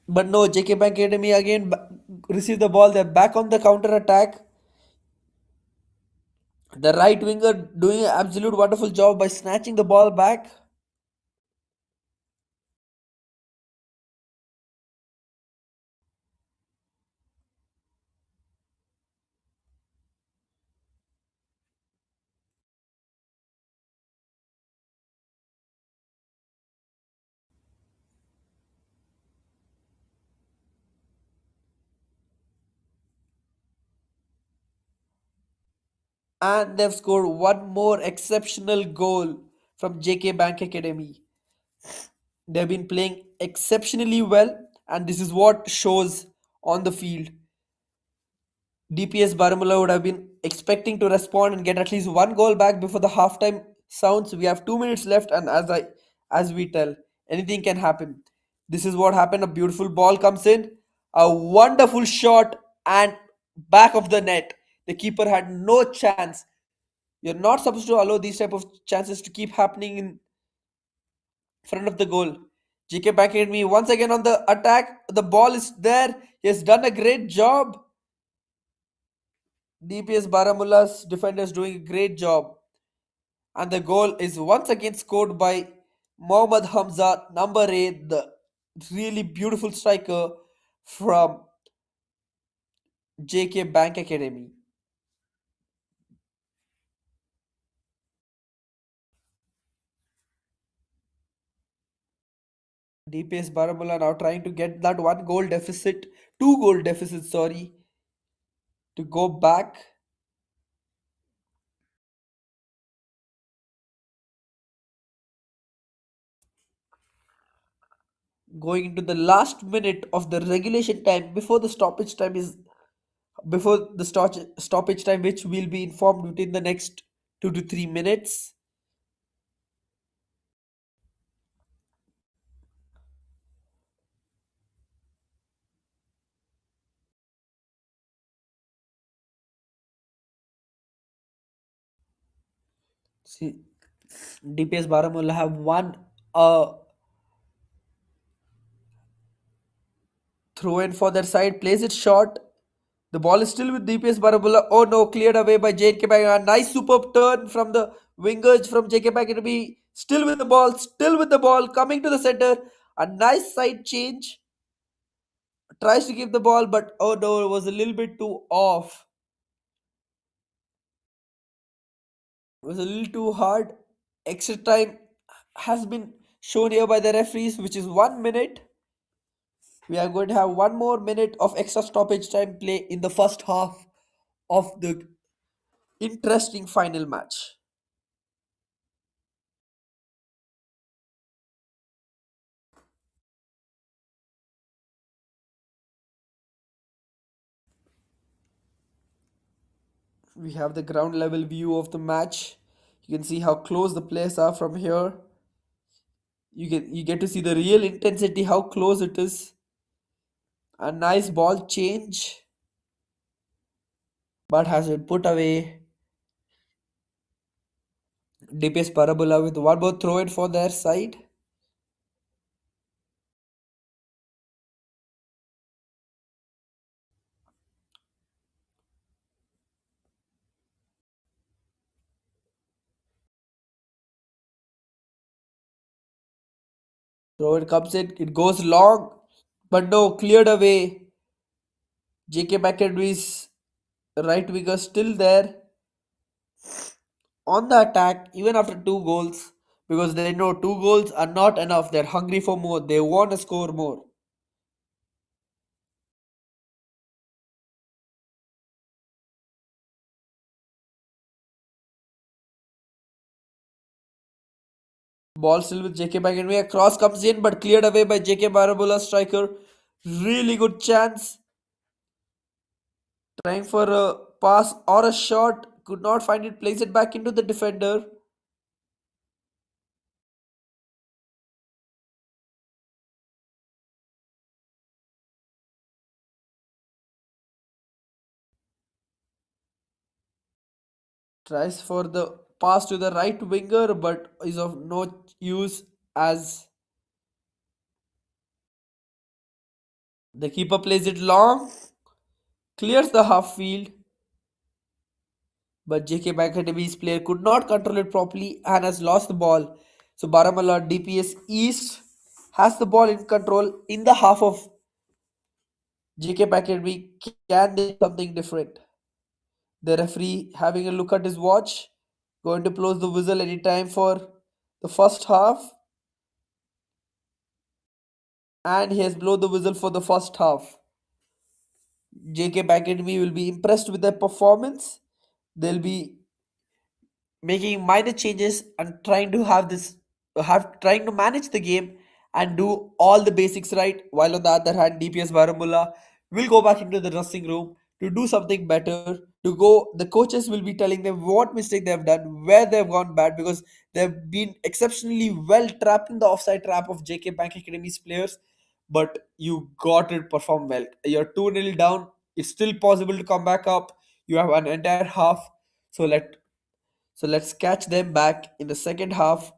But no, JK Bank Academy again receive the ball. They're back on the counter attack. The right winger doing an absolute wonderful job by snatching the ball back. And they've scored one more exceptional goal from JK Bank Academy. They've been playing exceptionally well, and this is what shows on the field. DPS Baramulla would have been expecting to respond and get at least one goal back before the halftime sounds. We have 2 minutes left, and as we tell, anything can happen. This is what happened. A beautiful ball comes in, a wonderful shot, and back of the net. The keeper had no chance. You're not supposed to allow these type of chances to keep happening in front of the goal. GK back at me once again on the attack. The ball is there. He has done a great job. DPS Baramulla's defenders doing a great job. And the goal is once again scored by Mohammad Hamza, number 8, the really beautiful striker from JK Bank Academy. DPS Baramulla now trying to get that one goal deficit, two goal deficit, sorry, to go back. Going into the last minute of the regulation time before the stoppage time is before the stoppage time, which will be informed within the next 2 to 3 minutes. See, DPS Baramulla have won a throw in for their side, plays it short. The ball is still with DPS Baramulla. Oh no, cleared away by JK Bank. A nice superb turn from the wingers from JK Bank. It'll be still with the ball, coming to the center. A nice side change. Tries to give the ball, but oh no, it was a little bit too off. It was a little too hard. Extra time has been shown here by the referees, which is 1 minute. We are going to have 1 more minute of extra stoppage time play in the first half of the interesting final match. We have the ground level view of the match. You can see how close the players are from here. You get to see the real intensity, how close it is. A nice ball change, but has been put away. DPS Parabola with one more throw in for their side. Throw it comes in, it goes long, but no, cleared away. JK McHenry's right winger still there on the attack even after 2 goals, because they know 2 goals are not enough. They're hungry for more. They want to score more. Ball still with JK back and a cross comes in but cleared away by JK Baramulla striker. Really good chance. Trying for a pass or a shot. Could not find it. Plays it back into the defender. Tries for the pass to the right winger but is of no use as the keeper plays it long. Clears the half field. But JK Academy's player could not control it properly and has lost the ball. So Baramulla DPS East has the ball in control in the half of JK Academy. Can they do something different? The referee having a look at his watch, going to close the whistle anytime for the first half, and he has blown the whistle for the first half. JK Academy will be impressed with their performance. They'll be making minor changes and trying to have trying to manage the game and do all the basics right, while on the other hand DPS Baramulla will go back into the dressing room to do something better. To go, the coaches will be telling them what mistake they have done, where they've gone bad, because they've been exceptionally well trapped in the offside trap of JK Bank Academy's players. But you got to perform well. You're 2-0 down. It's still possible to come back up. You have an entire half. So let's catch them back in the second half.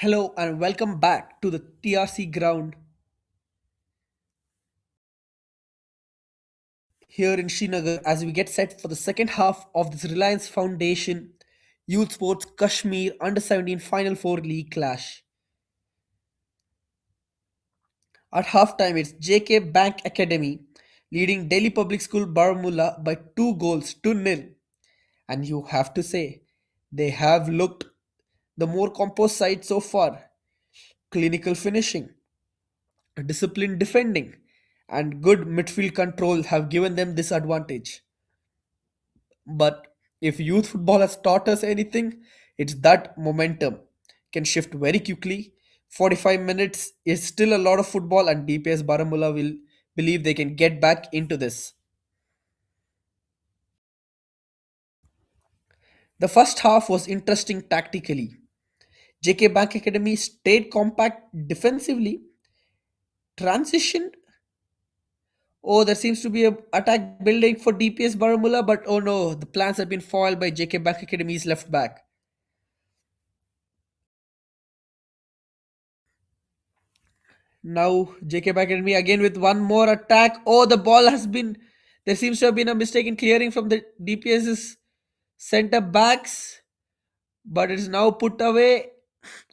Hello and welcome back to the TRC ground here in Srinagar as we get set for the second half of this Reliance Foundation Youth Sports Kashmir Under 17 Final Four League clash. At halftime, it's JK Bank Academy leading Delhi Public School Baramulla by 2 goals to nil. And you have to say, they have looked the more composed side so far. Clinical finishing, disciplined defending, and good midfield control have given them this advantage. But if youth football has taught us anything, it's that momentum can shift very quickly. 45 minutes is still a lot of football, and DPS Baramulla will believe they can get back into this. The first half was interesting tactically. JK Bank Academy stayed compact defensively, transition. Oh, there seems to be a attack building for DPS Baramulla, but oh no, the plans have been foiled by JK Bank Academy's left back. Now JK back at me again with one more attack. Oh, the ball has been. There seems to have been a mistake in clearing from the DPS's center backs, but it is now put away.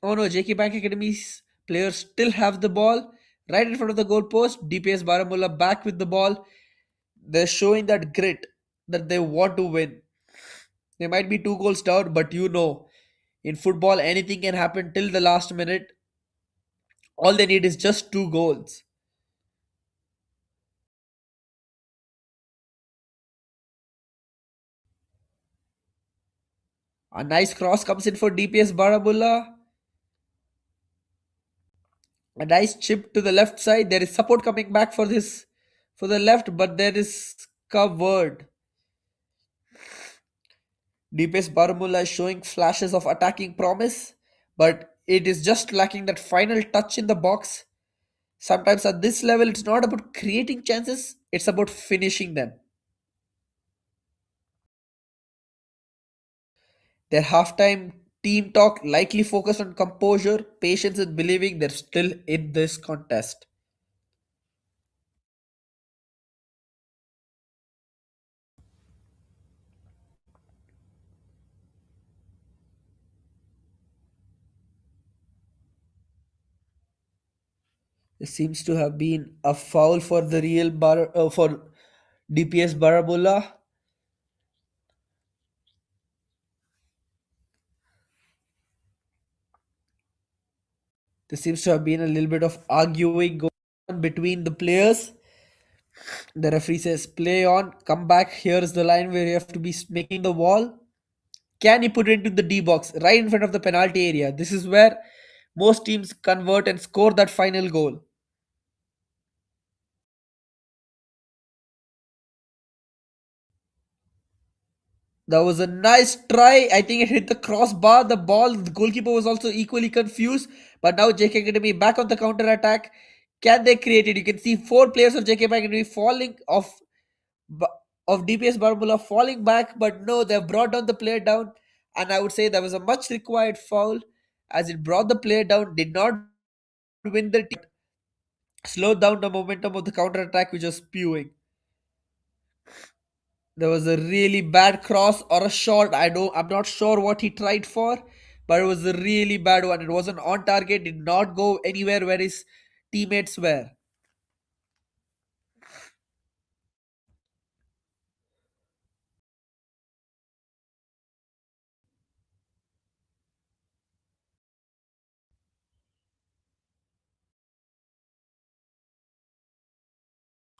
Oh no, JK Bank Academy's players still have the ball right in front of the goalpost. DPS Baramulla back with the ball. They're showing that grit that they want to win. They might be 2 goals down, but in football, anything can happen till the last minute. All they need is just 2 goals. A nice cross comes in for DPS Baramulla. A nice chip to the left side. There is support coming back for the left, but there is covered. DPS Baramulla is showing flashes of attacking promise, but it is just lacking that final touch in the box. Sometimes at this level, it's not about creating chances, it's about finishing them. Their halftime team talk likely focused on composure, patience, and believing they're still in this contest. There seems to have been a foul for the for DPS Baramulla. There seems to have been a little bit of arguing going on between the players. The referee says, "Play on, come back. Here's the line where you have to be making the wall. Can he put it into the D box right in front of the penalty area? This is where most teams convert and score that final goal." That was a nice try. I think it hit the crossbar. The goalkeeper was also equally confused. But now JK Academy back on the counter attack. Can they create it? You can see 4 players of JK Academy falling of DPS Baramulla falling back, but no, they've brought down the player down. And I would say that was a much required foul as it brought the player down, did not win the team, slowed down the momentum of the counter attack, which was spewing. There was a really bad cross or a shot. I'm not sure what he tried for, but it was a really bad one. It wasn't on target, did not go anywhere where his teammates were.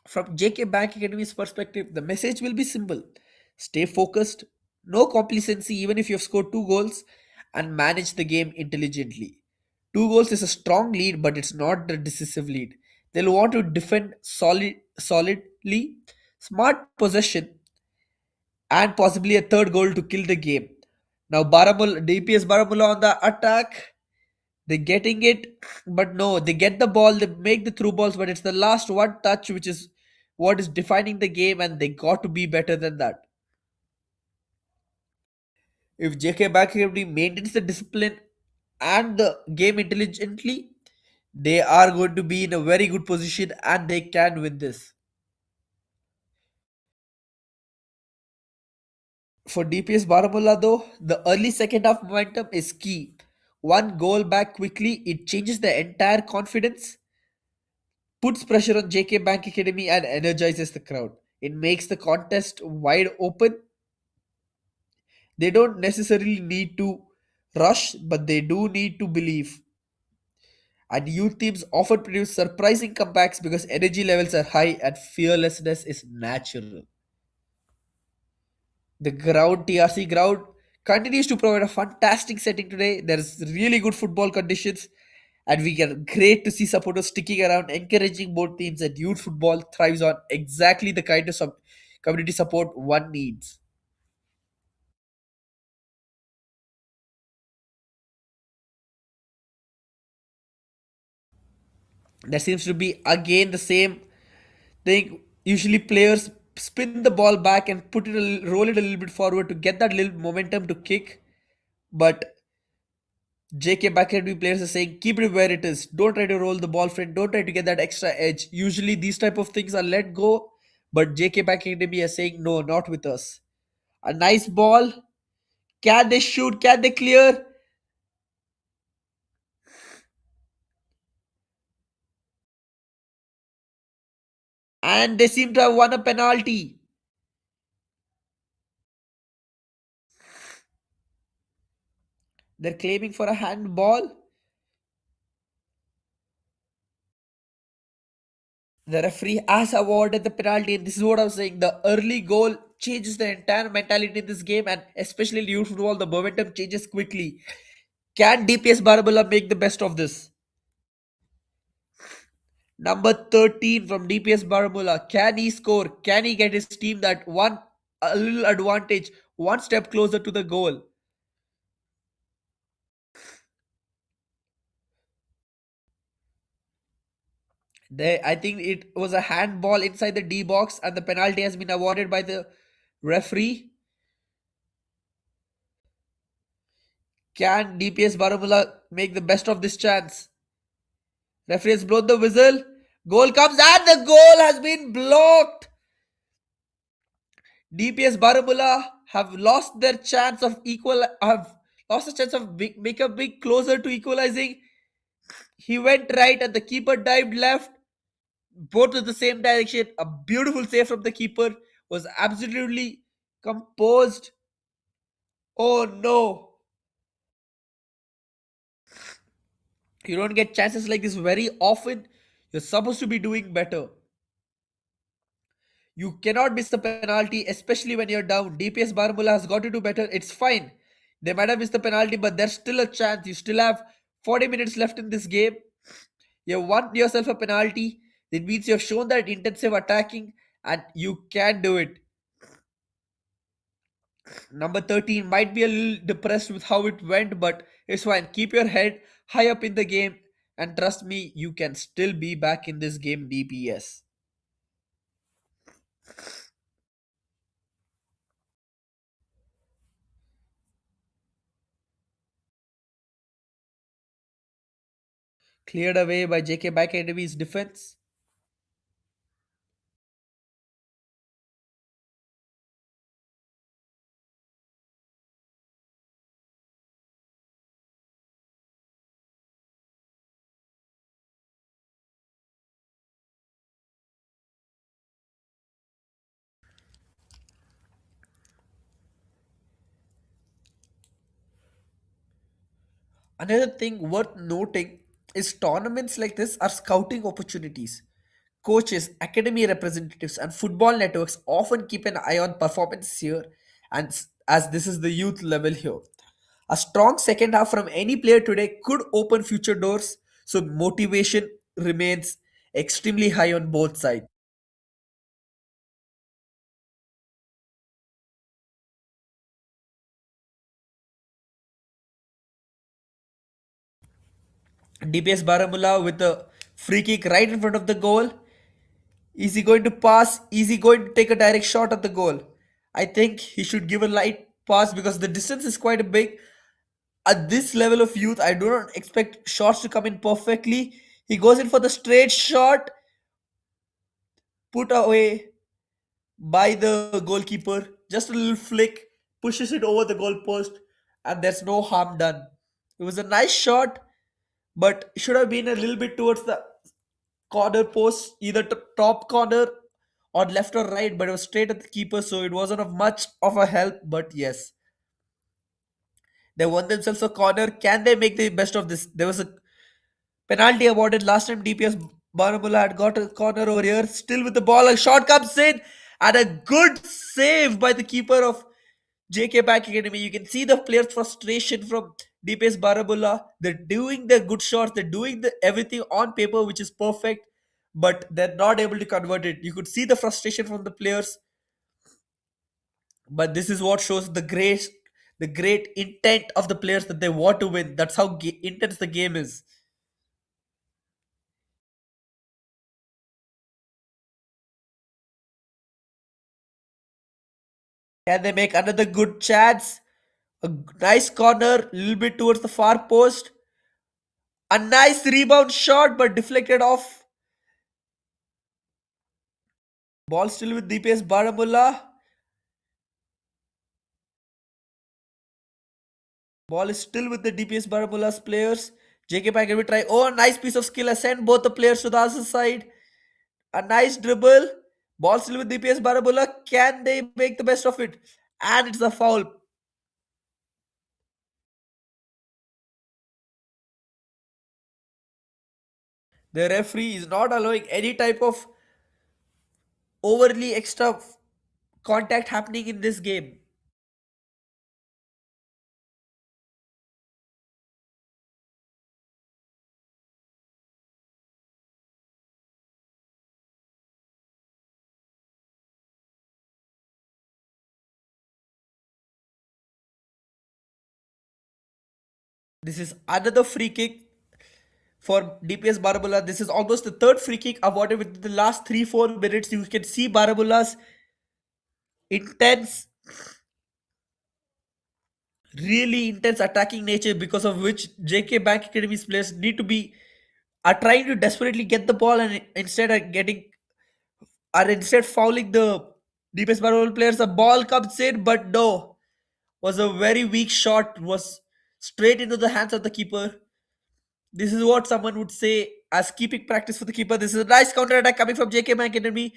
From JK Bank Academy's perspective, the message will be simple. Stay focused, no complacency even if you have scored 2 goals, and manage the game intelligently. 2 goals is a strong lead, but it's not the decisive lead. They'll want to defend solidly, smart possession, and possibly a third goal to kill the game. Now Baramulla, DPS Baramulla on the attack. They're getting it, but no, they get the ball, they make the through balls, but it's the last one touch which is what is defining the game, and they got to be better than that. If JK Bakri maintains the discipline and the game intelligently, they are going to be in a very good position and they can win this. For DPS Baramulla, though, the early second half momentum is key. One goal back quickly, it changes the entire confidence, puts pressure on JK Bank Academy, and energizes the crowd. It makes the contest wide open. They don't necessarily need to rush, but they do need to believe. And youth teams often produce surprising comebacks because energy levels are high and fearlessness is natural. The ground, TRC ground, continues to provide a fantastic setting today. There's really good football conditions, and we get great to see supporters sticking around, encouraging both teams. And youth football thrives on exactly the kind of community support one needs. There seems to be again the same thing. Usually, players spin the ball back and put it, roll it a little bit forward to get that little momentum to kick. But JK Academy players are saying keep it where it is. Don't try to roll the ball front. Don't try to get that extra edge. Usually these type of things are let go, but JK Academy are saying no, not with us. A nice ball. Can they shoot? Can they clear? And they seem to have won a penalty. They're claiming for a handball. The referee has awarded the penalty, and this is what I was saying. The early goal changes the entire mentality in this game, and especially in youth football, the momentum changes quickly. Can DPS Baramulla make the best of this? Number 13 from DPS Baramulla. Can he score? Can he get his team that one a little advantage, one step closer to the goal? I think it was a handball inside the D box, and the penalty has been awarded by the referee. Can DPS Baramulla make the best of this chance? Referee has blown the whistle. Goal comes, and the goal has been blocked. DPS Baramulla have lost their chance of equal. Have lost a chance of make a big closer to equalizing. He went right and the keeper dived left, both to the same direction. A beautiful save from the keeper, was absolutely composed. Oh no, you don't get chances like this very often. You're supposed to be doing better. You cannot miss the penalty, especially when you're down. DPS Baramulla has got to do better. It's fine. They might have missed the penalty, but there's still a chance. You still have 40 minutes left in this game. You won yourself a penalty. It means you've shown that intensive attacking and you can do it. Number 13 might be a little depressed with how it went, but it's fine. Keep your head high up in the game and trust me, you can still be back in this game, DPS. Cleared away by JK Bike Academy's defense. Another thing worth noting is tournaments like this are scouting opportunities. Coaches, academy representatives, and football networks often keep an eye on performance here, and as this is the youth level here. A strong second half from any player today could open future doors, so motivation remains extremely high on both sides. DPS Baramulla with a free kick right in front of the goal. Is he going to pass? Is he going to take a direct shot at the goal? I think he should give a light pass because the distance is quite big. At this level of youth, I do not expect shots to come in perfectly. He goes in for the straight shot, put away by the goalkeeper. Just a little flick, pushes it over the goalpost, and there's no harm done. It was a nice shot, but it should have been a little bit towards the corner post, either top corner or left or right, but it was straight at the keeper, so it wasn't of much of a help. But yes, they won themselves a corner. Can they make the best of this? There was a penalty awarded last time. DPS Baramulla had got a corner over here. Still with the ball, a shot comes in, and a good save by the keeper of JK Bank Academy. You can see the players' frustration from DPS Baramulla. They're doing their good shots. They're doing everything on paper, which is perfect, but they're not able to convert it. You could see the frustration from the players, but this is what shows the great intent of the players that they want to win. That's how intense the game is. Can they make another good chance? A nice corner, a little bit towards the far post. A nice rebound shot, but deflected off. Ball still with DPS Baramulla. Ball is still with the DPS Baramulla's players. JK Pack will try. Oh, a nice piece of skill. I sent both the players to the other side. A nice dribble. Ball still with DPS Baramulla. Can they make the best of it? And it's a foul. The referee is not allowing any type of overly extra contact happening in this game. This is another free kick for DPS Baramulla. This is almost the third free kick awarded within the last 3 4 minutes. You can see Baramulla's intense, really intense attacking nature, because of which JK Bank Academy's players need to be are trying to desperately get the ball, and instead are getting are instead fouling the DPS Baramulla players. The ball comes in, but no, was a very weak shot. Was straight into the hands of the keeper. This is what someone would say as keeping practice for the keeper. This is a nice counter attack coming from JK Bank Academy,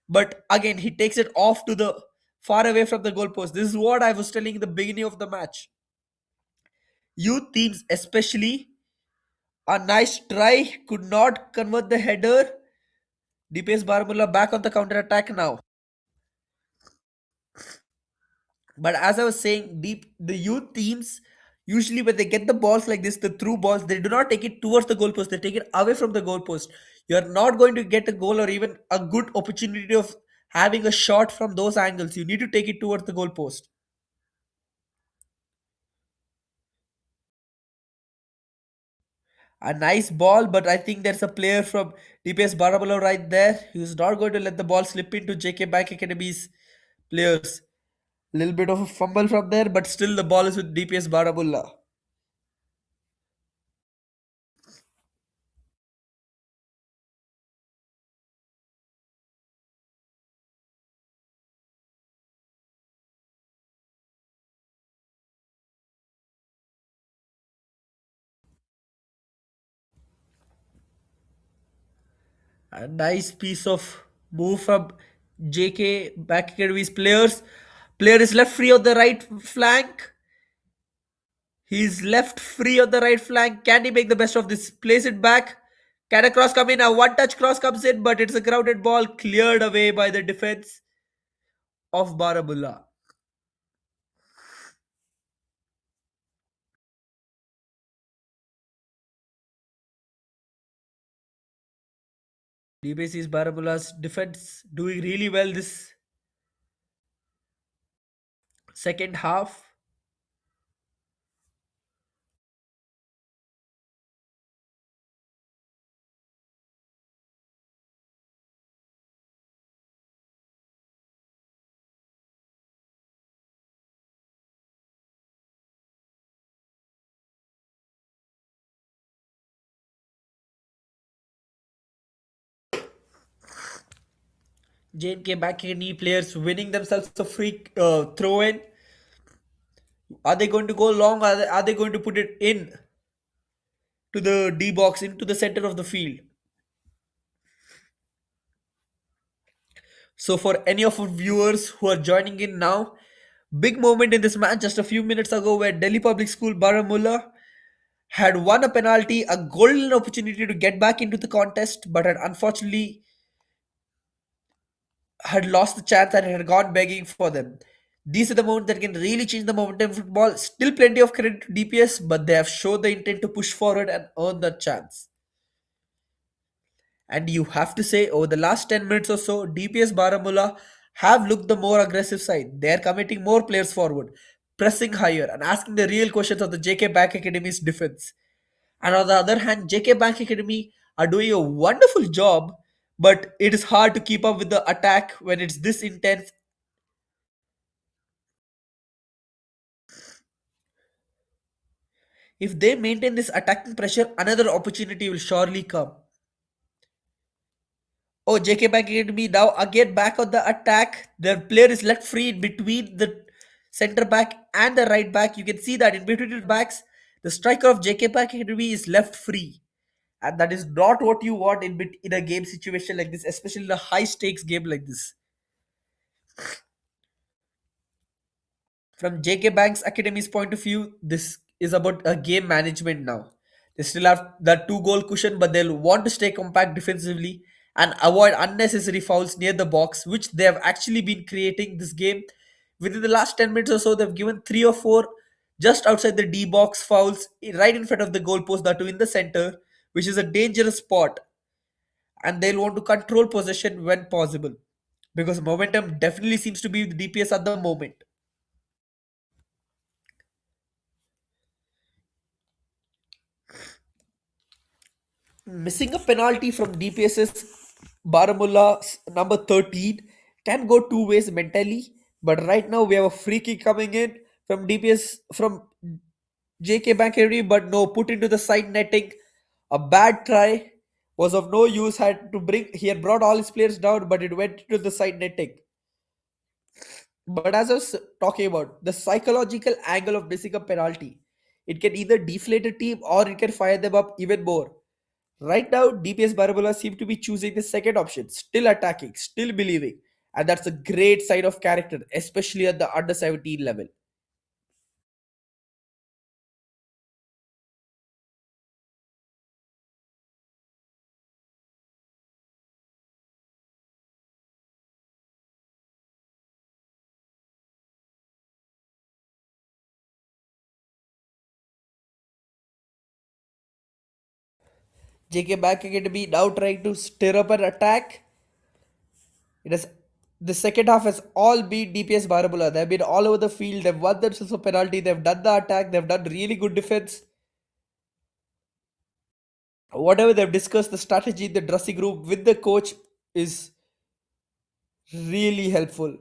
but again he takes it off to the far away from the goalpost. This is what I was telling in the beginning of the match. Youth teams, especially, a nice try could not convert the header. DPS Baramulla back on the counter attack now. But as I was saying, the youth teams usually when they get the balls like this, the through balls, they do not take it towards the goalpost. They take it away from the goalpost. You are not going to get a goal or even a good opportunity of having a shot from those angles. You need to take it towards the goalpost. A nice ball, but I think there's a player from DPS Baramulla right there who's not going to let the ball slip into JK Bank Academy's players. Little bit of a fumble from there, but still the ball is with DPS Baramulla. A nice piece of move from JK Back Academy's players. Player is left free on the right flank. He's left free on the right flank. Can he make the best of this? Place it back. Can a cross come in? A one touch cross comes in, but it's a grounded ball cleared away by the defense of Baramulla. DBC's Baramulla's defense doing really well this second half. J&K back knee players winning themselves a free throw in. Are they going to go long? Are they going to put it in to the D box into the center of the field? So for any of our viewers who are joining in now, big moment in this match just a few minutes ago where Delhi Public School Baramulla had won a penalty, a golden opportunity to get back into the contest, but had unfortunately had lost the chance and had gone begging for them. These are the moments that can really change the momentum of football. Still plenty of credit to DPS, but they have shown the intent to push forward and earn that chance. And you have to say, over the last 10 minutes or so, DPS Baramulla have looked the more aggressive side. They are committing more players forward, pressing higher, and asking the real questions of the JK Bank Academy's defense. And on the other hand, JK Bank Academy are doing a wonderful job, but it is hard to keep up with the attack when it's this intense. If they maintain this attacking pressure, another opportunity will surely come. Oh, JK back Academy now again back on the attack. Their player is left free in between the center back and the right back. You can see that in between the backs, the striker of JK back Academy is left free. And that is not what you want in a game situation like this, especially in a high stakes game like this. From JK Bank's Academy's point of view, this is about a game management now. They still have that two-goal cushion, but they'll want to stay compact defensively and avoid unnecessary fouls near the box, which they have actually been creating this game. Within the last 10 minutes or so, they've given three or four just outside the D box fouls right in front of the goalpost, that too in the center, which is a dangerous spot. And they'll want to control possession when possible because momentum definitely seems to be with DPS at the moment. Missing a penalty from DPS's Baramulla number 13 can go two ways mentally. But right now we have a free kick coming in from DPS from JK Bank area, but no, put into the side netting. A bad try was of no use. He had brought all his players down, but it went to the side netting. But as I was talking about, the psychological angle of missing a penalty, it can either deflate a team or it can fire them up even more. Right now, DPS Barabola seem to be choosing the second option, still attacking, still believing, and that's a great sign of character, especially at the under 17 level. JK back Academy now trying to stir up an attack. It has the second half has all been DPS Barabola. They've been all over the field. They've won themselves a penalty. They've done the attack. They've done really good defense. Whatever they've discussed, the strategy in the dressing room with the coach is really helpful.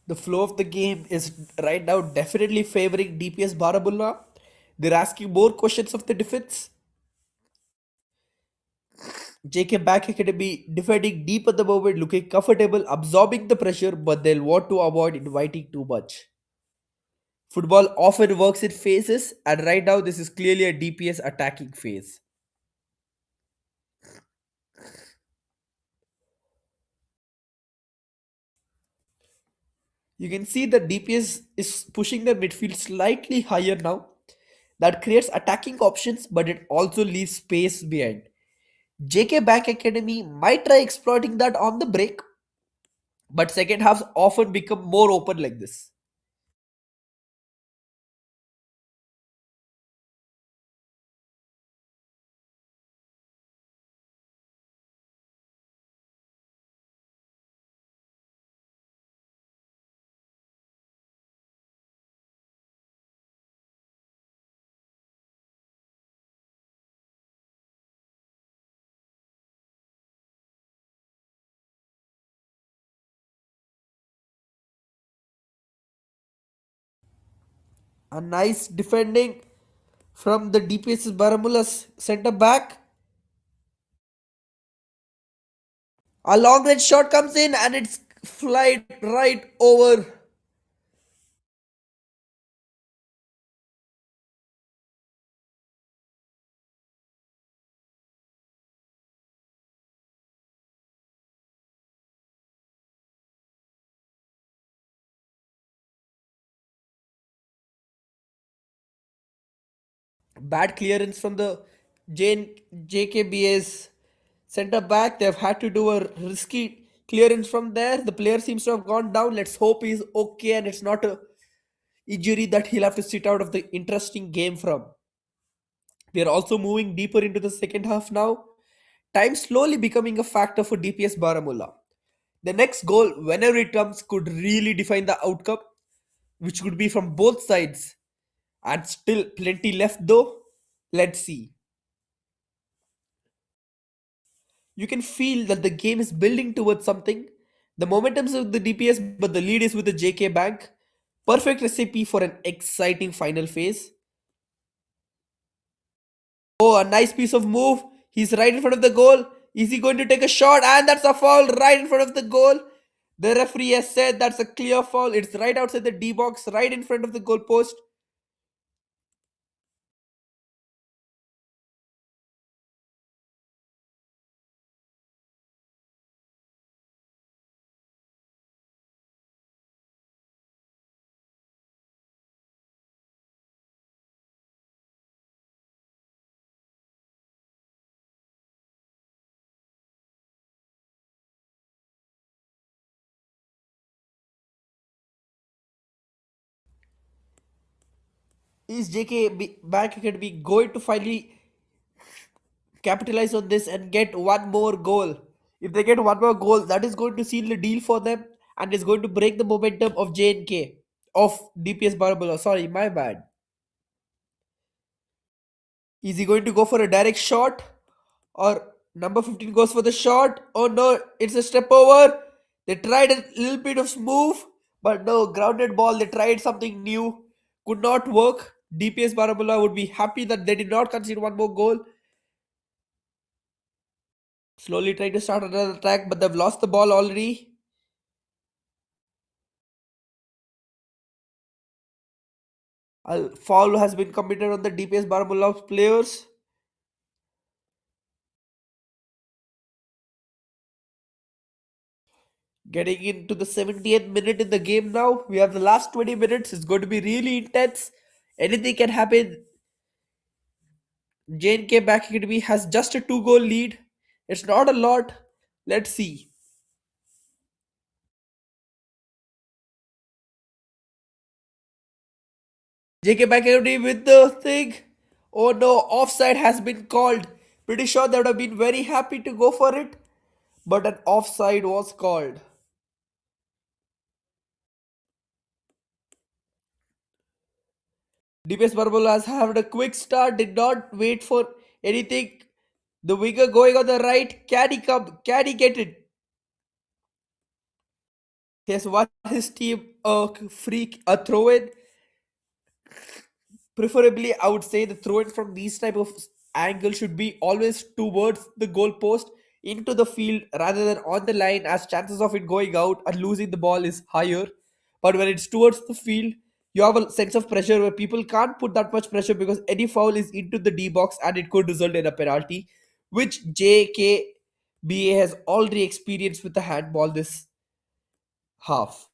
The flow of the game is right now definitely favoring DPS Barabulla. They're asking more questions of the defense. JK Back Academy defending deep at the moment, looking comfortable, absorbing the pressure, but they'll want to avoid inviting too much. Football often works in phases, and right now this is clearly a DPS attacking phase. You can see that DPS is pushing the midfield slightly higher now. That creates attacking options, but it also leaves space behind. JK Bank Academy might try exploiting that on the break, but second halves often become more open like this. A nice defending from the DPS's Baramulla's centre back. A long range shot comes in and it's flied right over. Bad clearance from the JKBA's centre back. They've had to do a risky clearance from there. The player seems to have gone down. Let's hope he's okay and it's not a injury that he'll have to sit out of the interesting game from. We are also moving deeper into the second half now. Time slowly becoming a factor for DPS Baramulla. The next goal, whenever it comes, could really define the outcome, which could be from both sides. And still plenty left though. Let's see. You can feel that the game is building towards something. The momentum is with the DPS, but the lead is with the JK Bank. Perfect recipe for an exciting final phase. Oh, a nice piece of move. He's right in front of the goal. Is he going to take a shot? And that's a foul right in front of the goal. The referee has said that's a clear foul. It's right outside the D box, right in front of the goal post. Is JK Bank Academy going to finally capitalize on this and get one more goal? If they get one more goal, that is going to seal the deal for them and is going to break the momentum of JNK, of DPS Baramulla. Sorry, my bad. Is he going to go for a direct shot? Or number 15 goes for the shot? Oh no, it's a step over. They tried a little bit of smooth, but no, grounded ball. They tried something new. Could not work. DPS Baramulla would be happy that they did not concede one more goal. Slowly trying to start another attack, but they've lost the ball already. A foul has been committed on the DPS Baramulla players. Getting into the 70th minute in the game now. We have the last 20 minutes. It's going to be really intense. Anything can happen. JNK Back Academy has just a 2 goal lead. It's not a lot. Let's see. JK Back Academy with the thing. Oh no, offside has been called. Pretty sure they would have been very happy to go for it. But an offside was called. DPS Barbula has had a quick start, did not wait for anything. The winger going on the right. Can he come? Can he get it? He has won his team a free a throw in. Preferably, I would say the throw in from these type of angle should be always towards the goal post into the field rather than on the line, as chances of it going out and losing the ball is higher. But when it's towards the field, you have a sense of pressure where people can't put that much pressure because any foul is into the D box and it could result in a penalty, which JKBA has already experienced with the handball this half.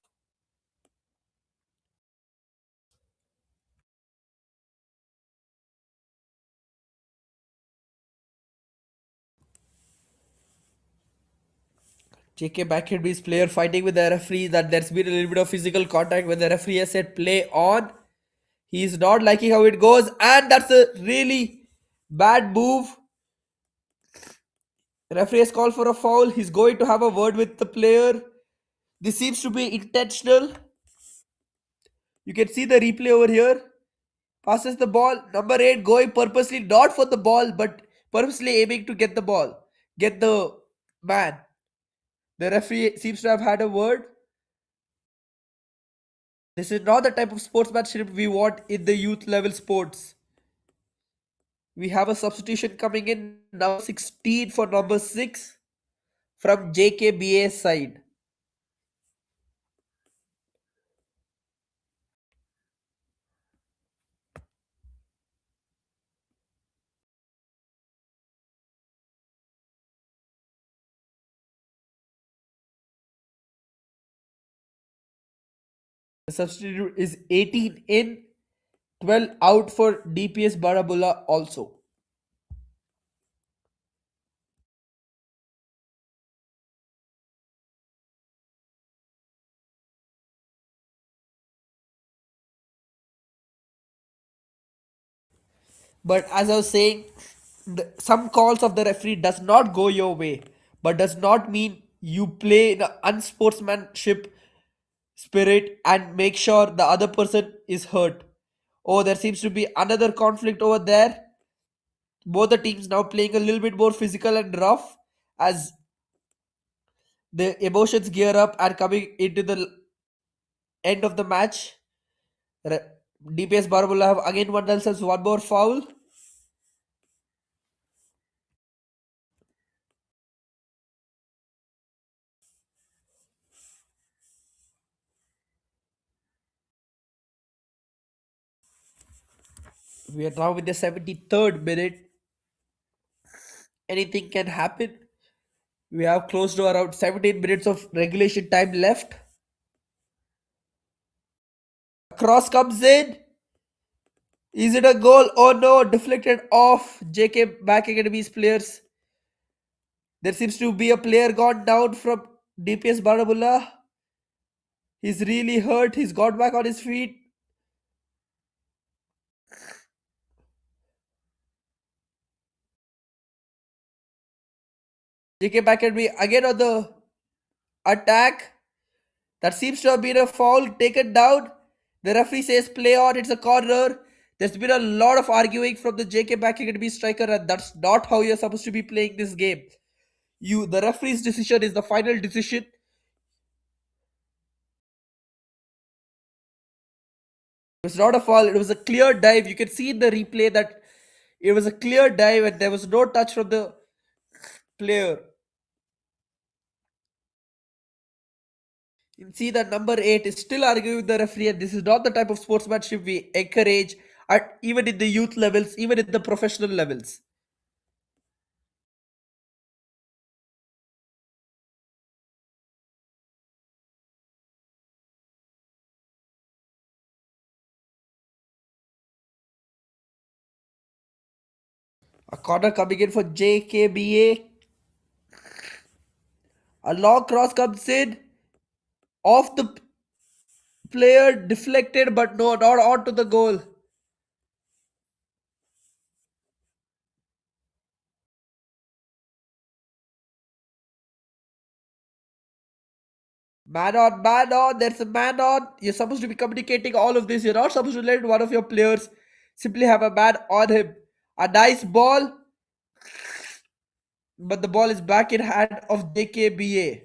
JK Backheadby's player fighting with the referee, that there's been a little bit of physical contact when the referee has said play on. He's not liking how it goes, and that's a really bad move. Referee has called for a foul. He's going to have a word with the player. This seems to be intentional. You can see the replay over here. Passes the ball. Number 8 going purposely not for the ball, but purposely aiming to get the ball. Get the man. The referee seems to have had a word. This is not the type of sportsmanship we want in the youth level sports. We have a substitution coming in, number 16 for number 6 from JKBA side. The substitute is 18 in, 12 out for DPS Baramulla also. But as I was saying, some calls of the referee does not go your way, but does not mean you play in an unsportsmanship spirit and make sure the other person is hurt. Oh, there seems to be another conflict over there. Both the teams now playing a little bit more physical and rough as the emotions gear up and coming into the end of the match. Re- DPS Baramulla have again won themselves one more foul. We are now in the 73rd minute. Anything can happen. We have close to around 17 minutes of regulation time left. Cross comes in. Is it a goal? Oh no, deflected off JK Back Academy's players. There seems to be a player gone down from DPS Baramulla. He's really hurt. He's got back on his feet. JK Back Academy again on the attack. That seems to have been a foul taken down. The referee says play on, it's a corner. There's been a lot of arguing from the JK Back Academy striker, and that's not how you're supposed to be playing this game. The referee's decision is the final decision. It was not a foul, it was a clear dive. You can see in the replay that it was a clear dive and there was no touch from the player. You can see that number 8 is still arguing with the referee, and this is not the type of sportsmanship we encourage even in the youth levels, even in the professional levels. A corner coming in for JKBA. A long cross comes in off the player, deflected, but no, not onto the goal. Man on, man on. There's a man on. You're supposed to be communicating all of this. You're not supposed to let one of your players simply have a man on him. A nice ball, but the ball is back in hand of JKBA.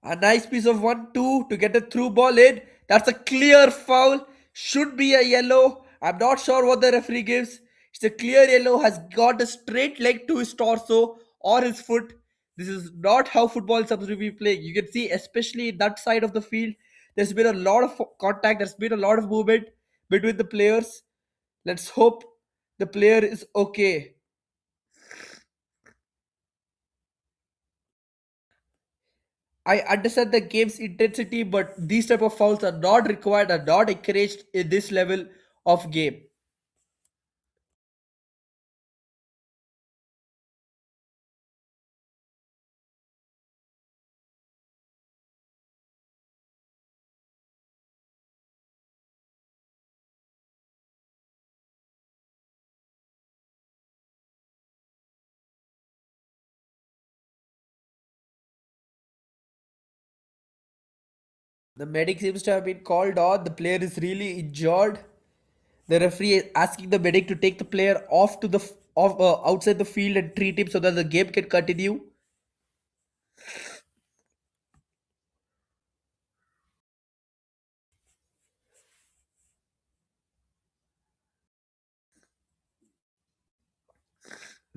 A nice piece of 1-2 to get a through ball in. That's a clear foul. Should be a yellow. I'm not sure what the referee gives. It's a clear yellow. Has got a straight leg to his torso or his foot. This is not how football is supposed to be playing. You can see, especially in that side of the field, there's been a lot of contact. There's been a lot of movement between the players. Let's hope the player is okay. I understand the game's intensity, but these type of fouls are not required and not encouraged in this level of game. The medic seems to have been called on. The player is really injured. The referee is asking the medic to take the player off to the off outside the field and treat him so that the game can continue.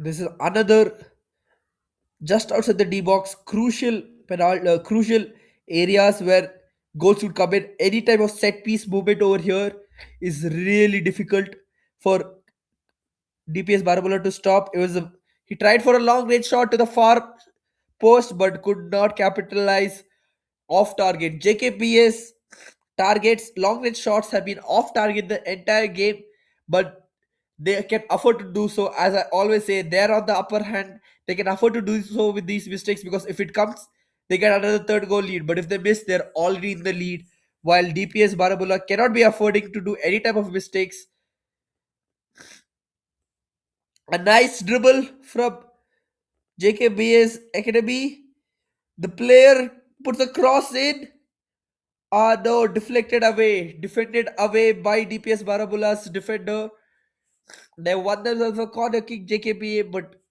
This is another just outside the D box, crucial areas where goals would come in. Any type of set piece movement over here is really difficult for DPS Baramulla to stop. He tried for a long range shot to the far post but could not capitalize off target. JKPS targets long range shots have been off target the entire game, but they can afford to do so. As I always say, they're on the upper hand. They can afford to do so with these mistakes because if it comes, they get another third goal lead. But if they miss, they're already in the lead. While DPS Baramulla cannot be affording to do any type of mistakes. A nice dribble from JKBS Academy. The player puts a cross in. Ah no, deflected away. Defended away by DPS Baramulla's defender. They won themselves a corner kick JKPA, but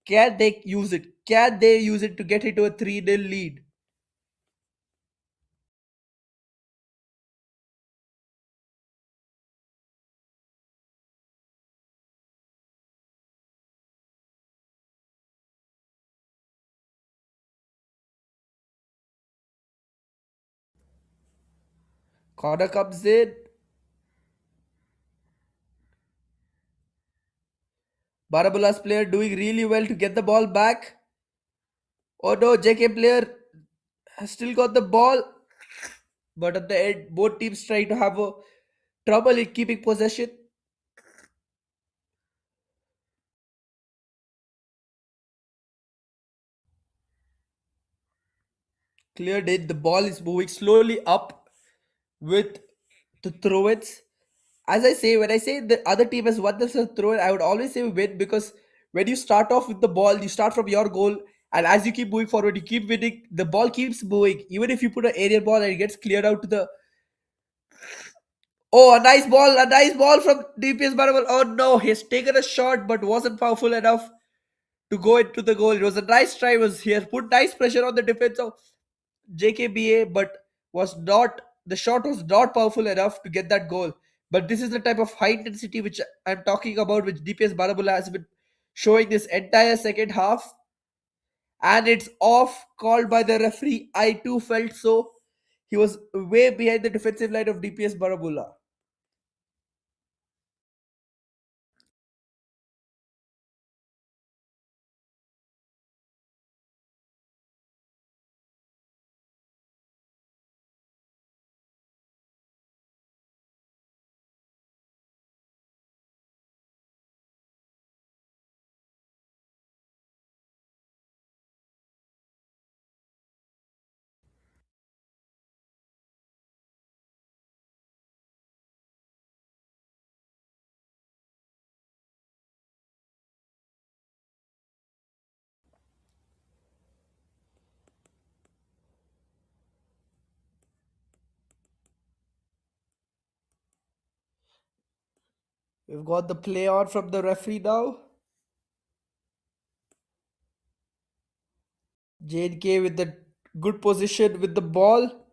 can they use it? Can they use it to get into a 3-0 lead? Corner comes in. Baramulla's player doing really well to get the ball back. Oh no, JK player has still got the ball. But at the end, both teams try to have a trouble in keeping possession. Cleared it. The ball is moving slowly up with the throw-ins. As I say, when I say the other team has won themselves throw-in, I would always say win because when you start off with the ball, you start from your goal, and as you keep moving forward, you keep winning. The ball keeps moving. Even if you put an aerial ball and it gets cleared out to the a nice ball from DPS Baramal. Oh no, he's taken a shot but wasn't powerful enough to go into the goal. It was a nice try. Was here put nice pressure on the defense of JKBA, but was not the shot was not powerful enough to get that goal. But this is the type of high intensity which I'm talking about, which DPS Baramulla has been showing this entire second half, and it's off called by the referee. I too felt so. He was way behind the defensive line of DPS Baramulla. We've got the play on from the referee now. JNK with the good position with the ball.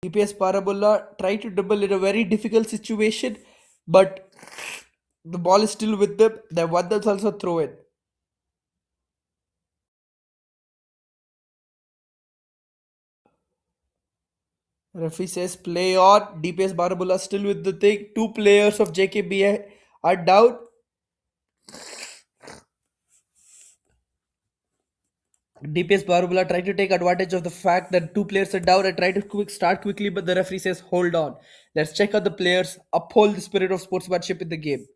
DPS Parabola tried to dribble in a very difficult situation, but the ball is still with them. The one that's also throw it. Referee says play on. DPS Baramulla still with the thing. Two players of JKB are down. DPS Baramulla trying to take advantage of the fact that two players are down and try to start quickly, but the referee says hold on. Let's check out the players, uphold the spirit of sportsmanship in the game.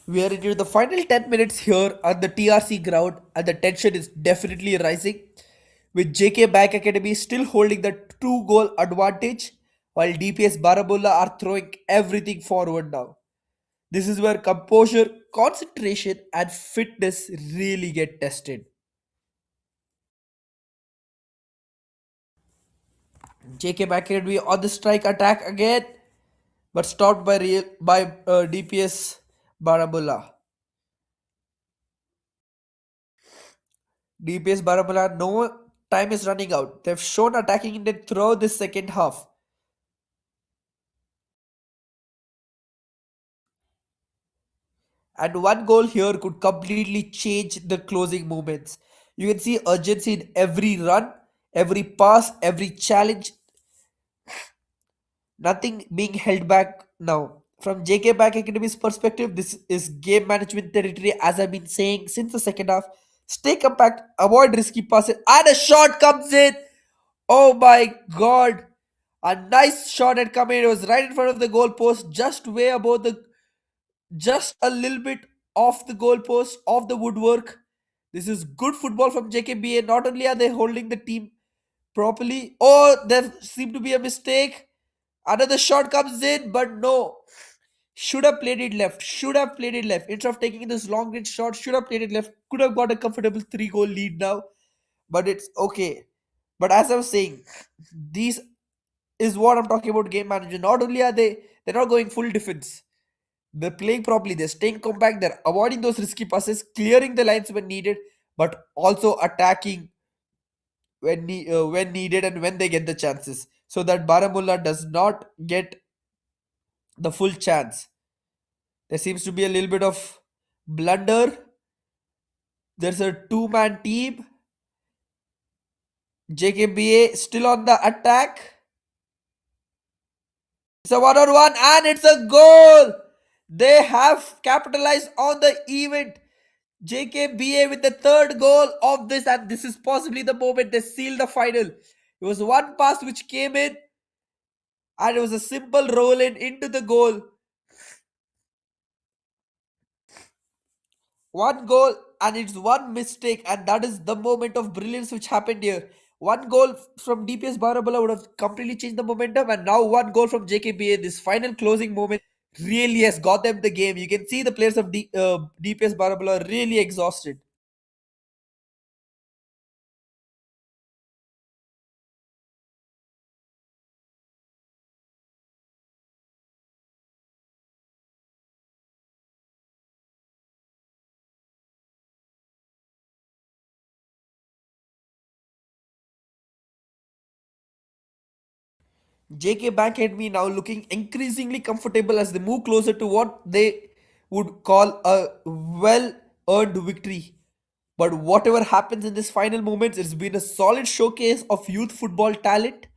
We are into the final 10 minutes here on the TRC ground, and the tension is definitely rising. With JK Bank Academy still holding the 2 goal advantage while DPS Baramulla are throwing everything forward now. This is where composure, concentration, and fitness really get tested. JK McAdemy on the strike attack again, but stopped by DPS Baramulla. DPS Baramulla, no time is running out. They've shown attacking intent throughout this second half. And one goal here could completely change the closing moments. You can see urgency in every run, every pass, every challenge, nothing being held back now. From JK Back Academy's perspective, this is game management territory, as I've been saying since the second half. Stay compact, avoid risky passes, and a shot comes in. Oh my god! A nice shot had come in. It was right in front of the goal post, just way above the, just a little bit off the goal post, off the woodwork. This is good football from JKBA. Not only are they holding the team properly, oh, there seemed to be a mistake. Another shot comes in, but no. Should have played it left. Should have played it left. Instead of taking this long range shot, should have played it left. Could have got a comfortable 3 goal lead now. But it's okay. But as I was saying, these is what I'm talking about game manager. Not only are they're not going full defense. They're playing properly. They're staying compact. They're avoiding those risky passes, clearing the lines when needed, but also attacking when needed and when they get the chances, so that Baramulla does not get the full chance. There seems to be a little bit of blunder. There's a two-man team. JKBA still on the attack. It's a one-on-one and it's a goal. They have capitalized on the event. JKBA with the third goal of this, and this is possibly the moment they seal the final. It was one pass which came in, and it was a simple roll in into the goal. One goal, and it's one mistake, and that is the moment of brilliance which happened here. One goal from DPS Baramulla would have completely changed the momentum, and now one goal from JKBA. This final closing moment really has got them the game. You can see the players of DPS Baramulla are really exhausted. JK Bank had me now looking increasingly comfortable as they move closer to what they would call a well earned victory. But whatever happens in this final moments, it's been a solid showcase of youth football talent,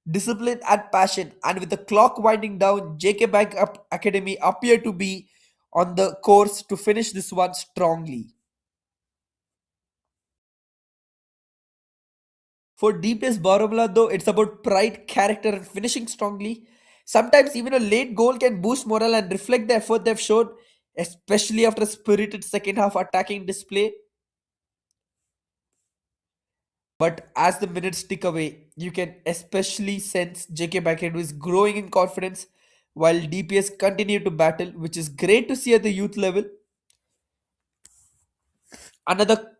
discipline, and passion. And with the clock winding down, JK Bank Academy appear to be on the course to finish this one strongly. For DPS Baramulla, though, it's about pride, character, and finishing strongly. Sometimes even a late goal can boost morale and reflect the effort they've shown, especially after a spirited second half attacking display. But as the minutes tick away, you can especially sense JK Backend is growing in confidence while DPS continue to battle, which is great to see at the youth level. Another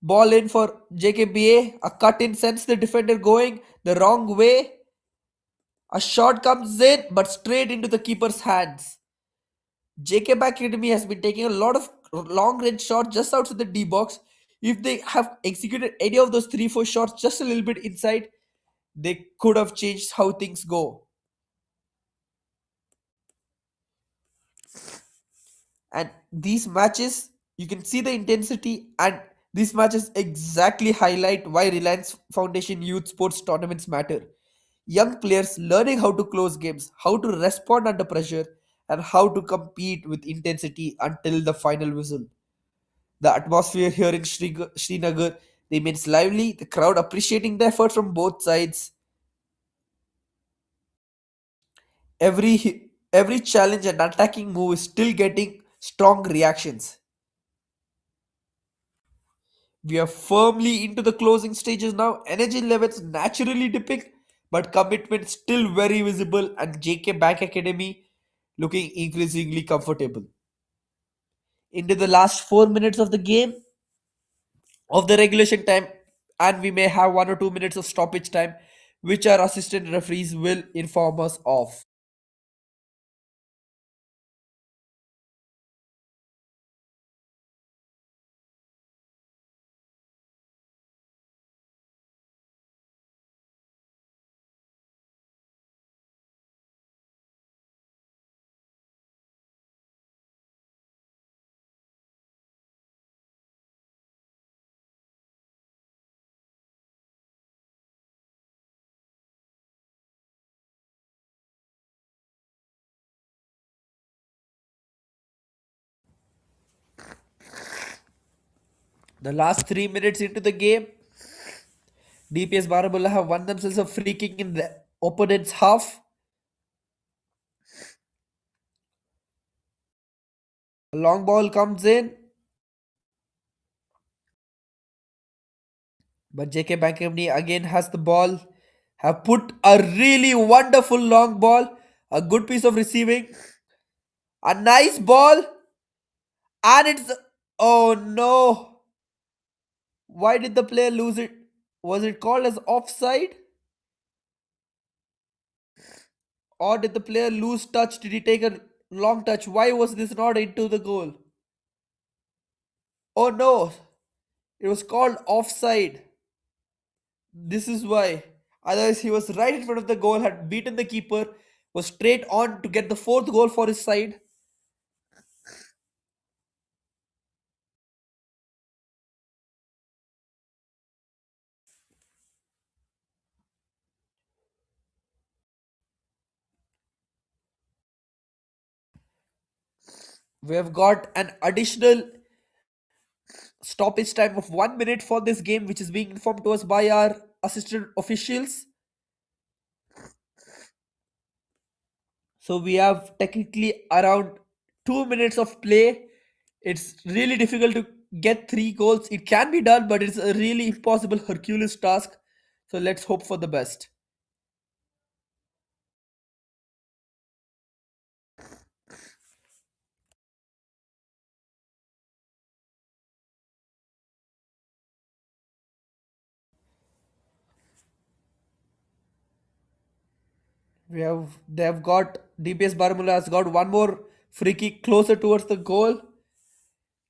ball in for JKBA, a cut in sends the defender going the wrong way. A shot comes in, but straight into the keeper's hands. JK Academy has been taking a lot of long range shots just outside the D box. If they have executed any of those 3 4 shots just a little bit inside, they could have changed how things go. And these matches, you can see the intensity, and these matches exactly highlight why Reliance Foundation Youth Sports tournaments matter. Young players learning how to close games, how to respond under pressure, and how to compete with intensity until the final whistle. The atmosphere here in Srinagar remains lively, the crowd appreciating the effort from both sides. Every challenge and attacking move is still getting strong reactions. We are firmly into the closing stages now. Energy levels naturally dipping, but commitment still very visible, and JK Bank Academy looking increasingly comfortable. Into the last 4 minutes of the game of the regulation time, and we may have 1 or 2 minutes of stoppage time, which our assistant referees will inform us of. The last 3 minutes into the game, DPS Baramulla have won themselves a free kick in the opponent's half. A long ball comes in, but JK Bank Company again has the ball. Have put a really wonderful long ball, a good piece of receiving, a nice ball, and it's, oh no! Why did the player lose it? Was it called as offside? Or did the player lose touch? Did he take a long touch? Why was this not into the goal? Oh no! It was called offside. This is why. Otherwise, he was right in front of the goal, had beaten the keeper, was straight on to get the fourth goal for his side. We have got an additional stoppage time of 1 minute for this game, which is being informed to us by our assistant officials. So we have technically around 2 minutes of play. It's really difficult to get 3 goals. It can be done, but it's a really impossible Hercules task. So let's hope for the best. They have got DPS Baramulla has got one more free kick closer towards the goal.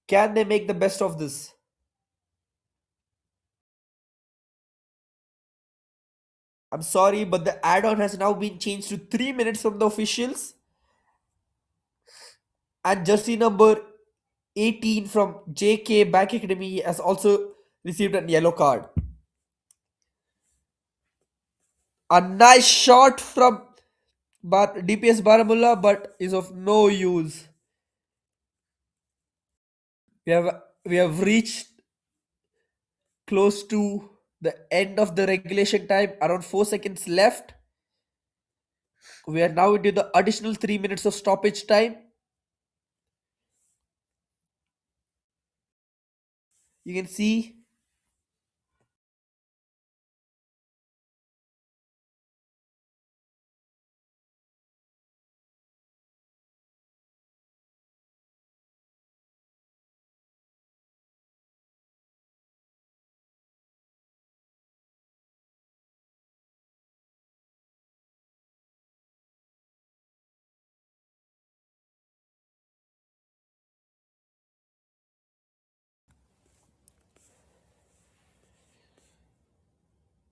Can they make the best of this? I'm sorry, but the add-on has now been changed to 3 minutes from the officials. And jersey number 18 from JK Bank Academy has also received a yellow card. A nice shot from DPS Baramulla, but is of no use. We have we have reached close to the end of the regulation time. Around 4 seconds left. We are now into the additional 3 minutes of stoppage time. You can see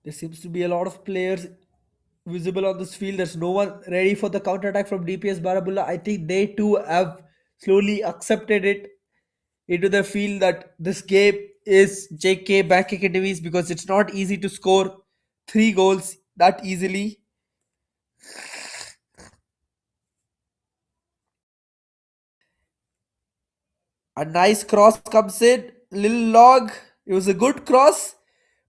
there seems to be a lot of players visible on this field. There's no one ready for the counter attack from DPS Barabulla. I think they too have slowly accepted it into the field that this game is JK Bank Academies, because it's not easy to score 3 goals that easily. A nice cross comes in, little log. It was a good cross,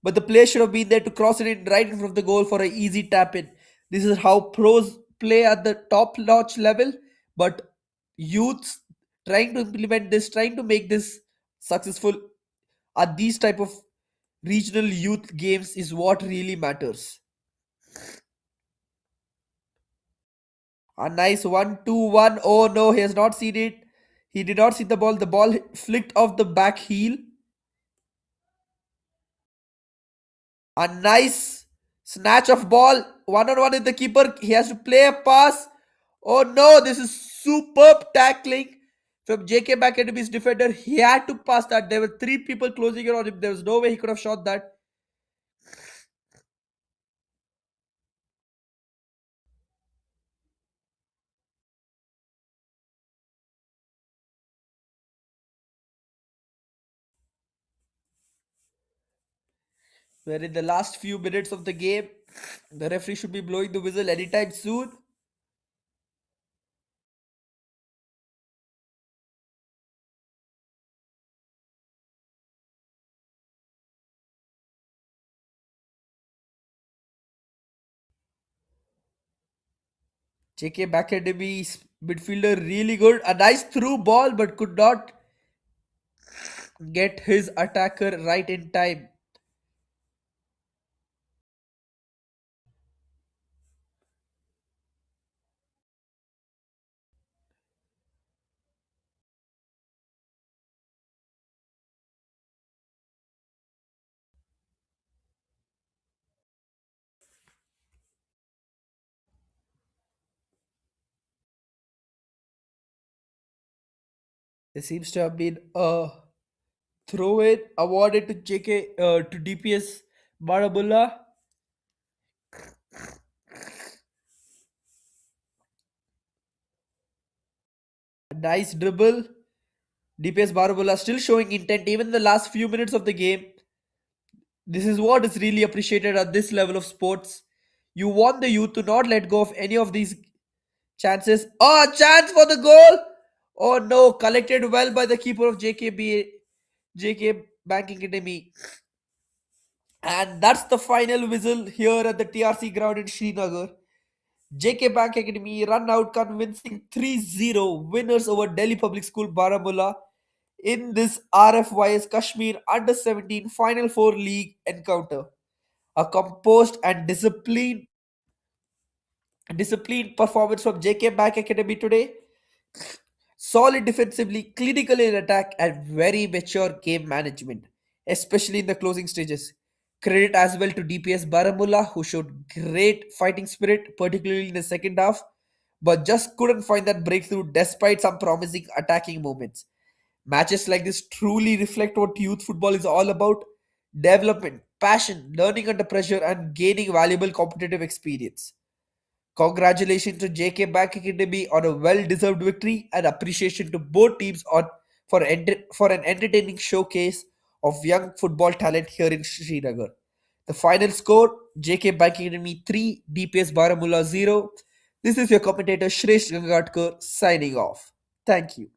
but the player should have been there to cross it in right in front of the goal for an easy tap in. This is how pros play at the top notch level, but youths trying to implement this, trying to make this successful at these type of regional youth games is what really matters. A nice 1-2-1. Oh no, he has not seen it. He did not see the ball. The ball flicked off the back heel. A nice snatch of ball. One on one with the keeper. He has to play a pass. Oh no, this is superb tackling from JK Academy's defender. He had to pass that. There were three people closing in on him. There was no way he could have shot that. Where in the last few minutes of the game, the referee should be blowing the whistle anytime soon. JK Academy's midfielder really good. A nice through ball, but could not get his attacker right in time. There seems to have been a throw in awarded to JK to DPS Baramulla. Nice dribble. DPS Baramulla still showing intent even in the last few minutes of the game. This is what is really appreciated at this level of sports. You want the youth to not let go of any of these chances. Oh, chance for the goal! Oh no, collected well by the keeper of JK Banking Academy. And that's the final whistle here at the TRC ground in Srinagar. JK Bank Academy run out convincing 3-0 winners over Delhi Public School Baramulla in this RFYS Kashmir Under 17 Final Four League encounter. A composed and disciplined performance from JK Bank Academy today. Solid defensively, clinical in attack, and very mature game management, especially in the closing stages. Credit as well to DPS Baramulla, who showed great fighting spirit, particularly in the second half, but just couldn't find that breakthrough despite some promising attacking moments. Matches like this truly reflect what youth football is all about: development, passion, learning under pressure, and gaining valuable competitive experience. Congratulations to JK Bank Academy on a well-deserved victory, and appreciation to both teams for an entertaining showcase of young football talent here in Srinagar. The final score: JK Bank Academy 3, DPS Baramulla 0. This is your commentator Shresh Gangadkar signing off. Thank you.